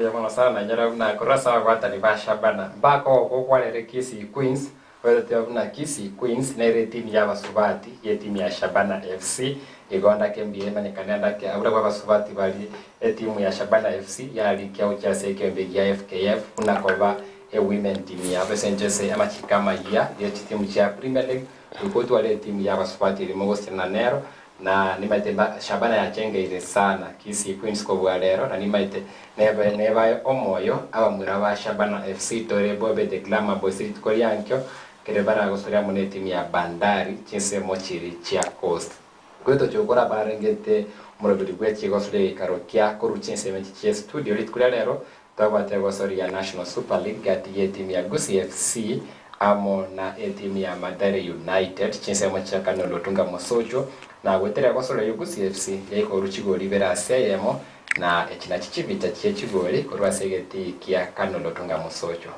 Ya mwana sana nyara na kurasa wa wata ni basha bana bako kwa le Kisii Queens wale tuna Kisii Queens na ile timu ya Basubati ya timu ya Shabana FC igonda kembie mane kanenda ke abura kwa Basubati bali timu ya Shabana FC ya ligi ya uchase kembe ya FKF kuna kwa women team ya Besenjese ama chikama ya timu ya Premier League ukotu wale timu ya Basubati limogosti na nero na nimaite Shabana ya chenge ile sana Kisii Queens ko bwalero na nimaite neba omoyo abamura ba Shabana FC tore bobe declama bosiri koriankyo kerebara gosoria mune timu ya Bandari chinse mochiri chia Coast kweto chokora barengete murobiri gwe Chigosori karokia koruchinse mechi studio litkulia lero tabate gosoria National Super League gati ye timu ya Gusii FC amo na timu ya Madare United chinse mocha kanolo tunga mosojo na gwetere gosoria Gusii FC yaiko ruchigori vera seyemo na echina chichibita chechigori korwa segeti kia kanolo tunga mosojo.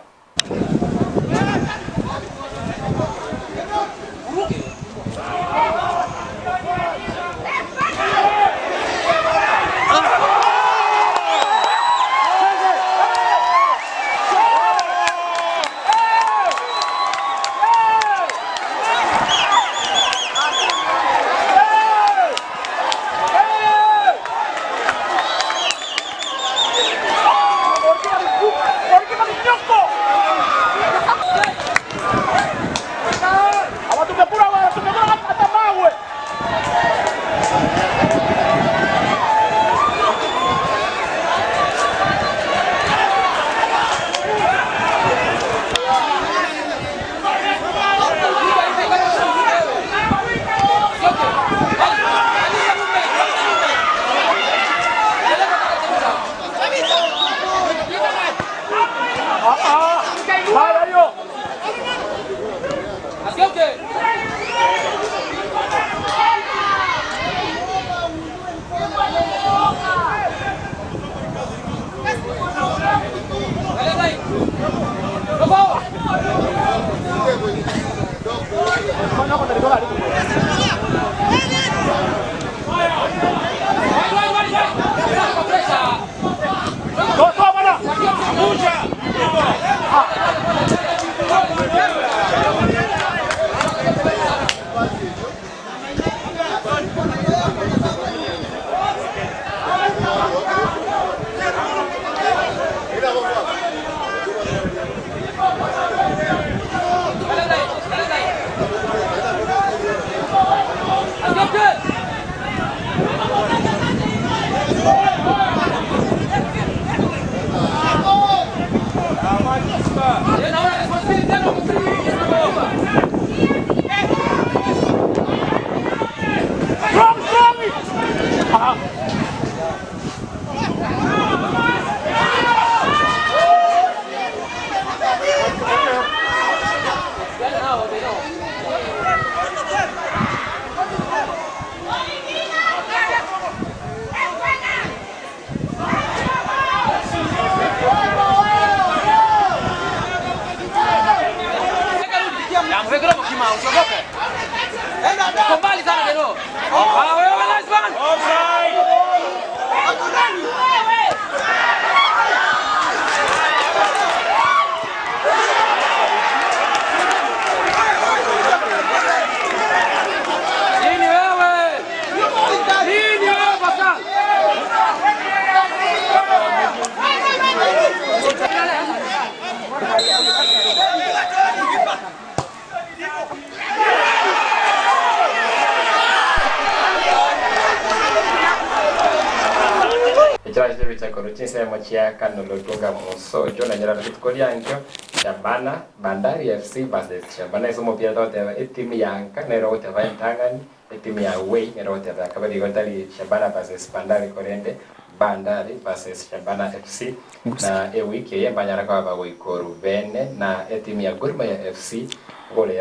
Chinse mochia kanolo tunga moso jona nyara tukoli ankyo Shabana Bandari FC versus Shabana isomo pia tote timu ya Anka nero wote vaentangani timu ya Way nero wote vakabadi gotali Shabana versus Bandari Korende Bandari versus Shabana FC na wiki ya banyara kwa bagoikoru bene na timu ya Gor Mahia FC gole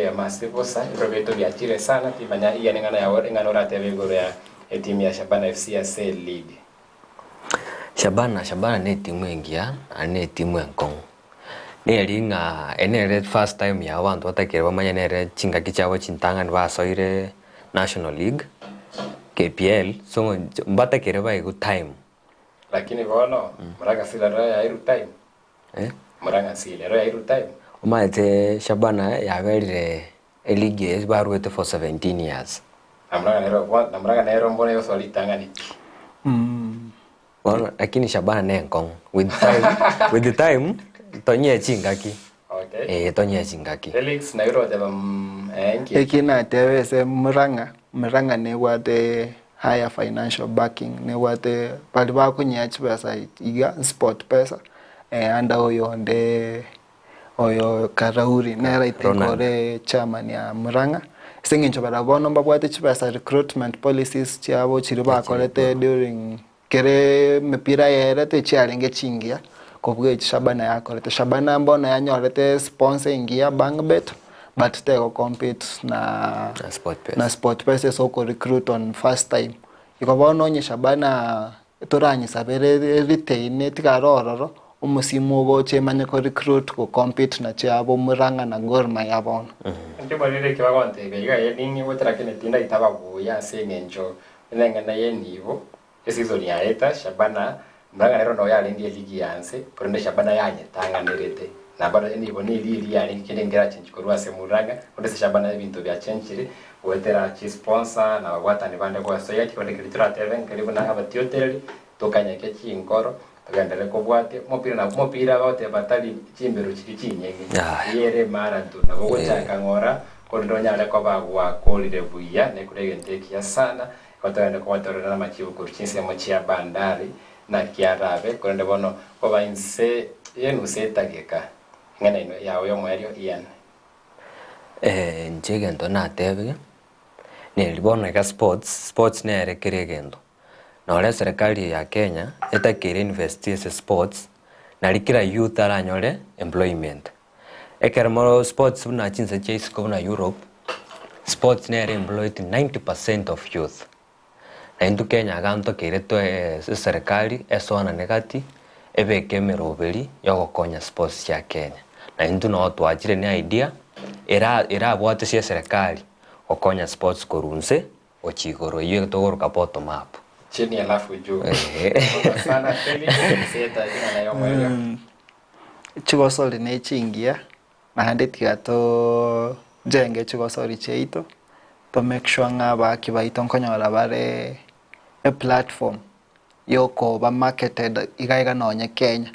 ya mas bosa robeto biachire sana timanya iya ngana ya ore ngana ora tebe gole ya timu ya Shabana FC ya C League. Shabana ne timu engia ane timu enkong ne ringa ene first time ya wantu watakire bamanya ne chinga kichawo chintangani basoire National League KPL so mbatakire ba good time lakini bono muranga sila ya iru time muranga sila ya iru time umaete Shabana ya gare league baruete for 17 years namuranga nero mbone yo solitangani well lakini Shabana ne enkong with the time tonye chingaki okay tonye chingaki Felix na yuro de enki ekina tewe se muranga ne wate higher financial backing ne wate pali ba kunyachi pesa iga sport pesa anda oyo Karauri ne right kore chairman ya Muranga singincho bara bono mbabwate chipesa recruitment policies chabo chiriba kolete during kere mipira yerete chiarenge chingia kopwe Shabana yakolete Shabana mbona yanyorete sponsor ingia Bangbet but they go compete na sport pesa so ko recruit on first time ikobono nye Shabana toranyi sabere retain tikarororo umusimu go chemanye ko recruit ko compete na chabo Muranga na Gor Mahia bono ndibalire kibagonte bega yeningi wotera kene tinda itababu ya sengencho nengana yenivo season ya eta Shabana Muranga rero no ya lendi ligi yanse kurende Shabana yanye tanga nerete na bado nibo ni lili ya ni kidengera chinchi kurwa se Muranga onde Shabana ibintu bya chenchiri wetera chi sponsor na watani bande kwa society kwa dekritura teven karibu na abati hotel tokanya ke chinkoro tugandale ko bwate mopira bote batali chimberu chinyenge yere marathon na go chaka ngora ko ndonya le ko bagwa ko lire buya ne kuregente kia sana kwatende ko watorera na machibu kurchinse mochia Bandari na kiarabe ko ndebono ko bainse yenu setageka ngana ino yawo yo mwerio ian njegento na tebe ne libona ka sports ne rekeregendo na ole serikali ya Kenya etakire investi sports na likira youth aranyole employment ekermo sports na chinse chase ko na Europe sports ne employed 90% of youth na intu Kenya ganto kire to serikali esona negati ebeke meroberi yogokonya sports ya Kenya na intu no twachire ni idea era bwate cia serikali okonya sports korunse ochigoro yeye togoro bottom up chini alafu juu sana Felix seta ina na yomo Chigosori ne chingia na handeti to jenge Chigosori cheito to make sure ngaba kibaito nkonyora bare a platform yoko ba marketed igaiga nonye Kenya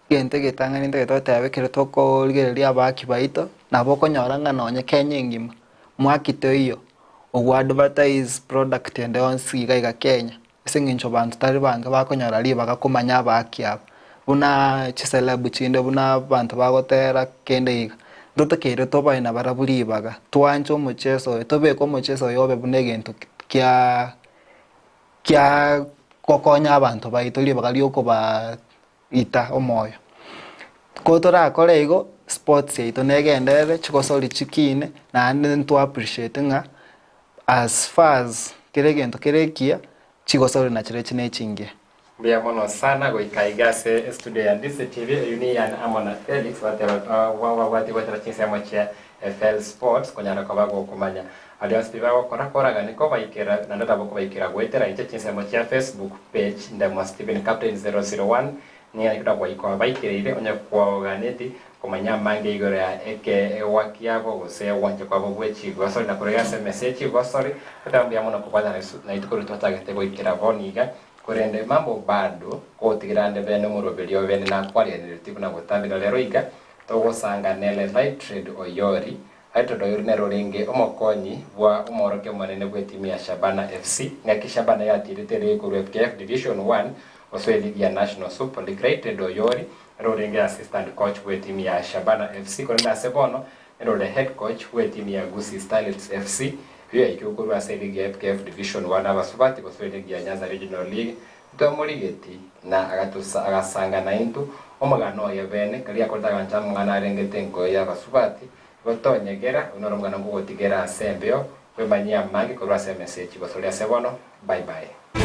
gente getangani ndege tabe kire toko ligeria ba kibaito na boko nyora nonye Kenya ngima mwakito iyo o advertise product and on sigaiga Kenya singincho bantu tari banga bakonyora liba gakumanya bakia buna chiselebu chinde buna bantu bagotera kende ndoto kire toba ina baraburi baga twancho mucheso tobe ko mucheso yobe bunegento kya kokonya abantu baitoli bagalioko ba ita omoyo kotora kolego sports ito negendere Chigosori chikine na ntu appreciate nga as far as kiregento kirekia Chigosori na chirechine chinge bia mono sana go ikaigase studio ya Ndizi TV uni ya amona Felix wati chinse mochia FL Sports konyana kwa bago kumanya aliwasipiva kora ganiko baikera na ndata boko baikera gwetera inche chinse mochia Facebook page ndemo Kisii and Captain 001 ni akita kwa iko baikere onya kwa ganeti kumanya mange igore ya eke wakiabo gose wanje kwa bogwe Chigosori na kurega message Chigosori katambia mono kupata na itukuru twatagete goikera boniga kurende mambo bado ko tigirande bene murobelio bene na kwali ni tipu na gutambira lero iga togo sanga nele light trade oyori aito doyori nero ringe omokonyi bwa umoroke manene gwetimia Shabana FC ngaki Shabana ya tiritere ku FKF Division 1 oswe ligi ya National Super League rated oyori Roringe assistant coach we team ya Shabana FC Korenda Sebono Rode head coach we team ya Gusii Starlets FC hiyo ikiukurwa ligi ya FKF Division 1 abasubati kwa ligi ya Nyanza Regional League Tomurigeti na agasanga na intu omugano ya bene kali akodaga ntamu ngana rengete ngo ya basubati batonyegera unoromgana ngo gotigera sembeo we manyia magi korwa message basolia Sebono bye bye.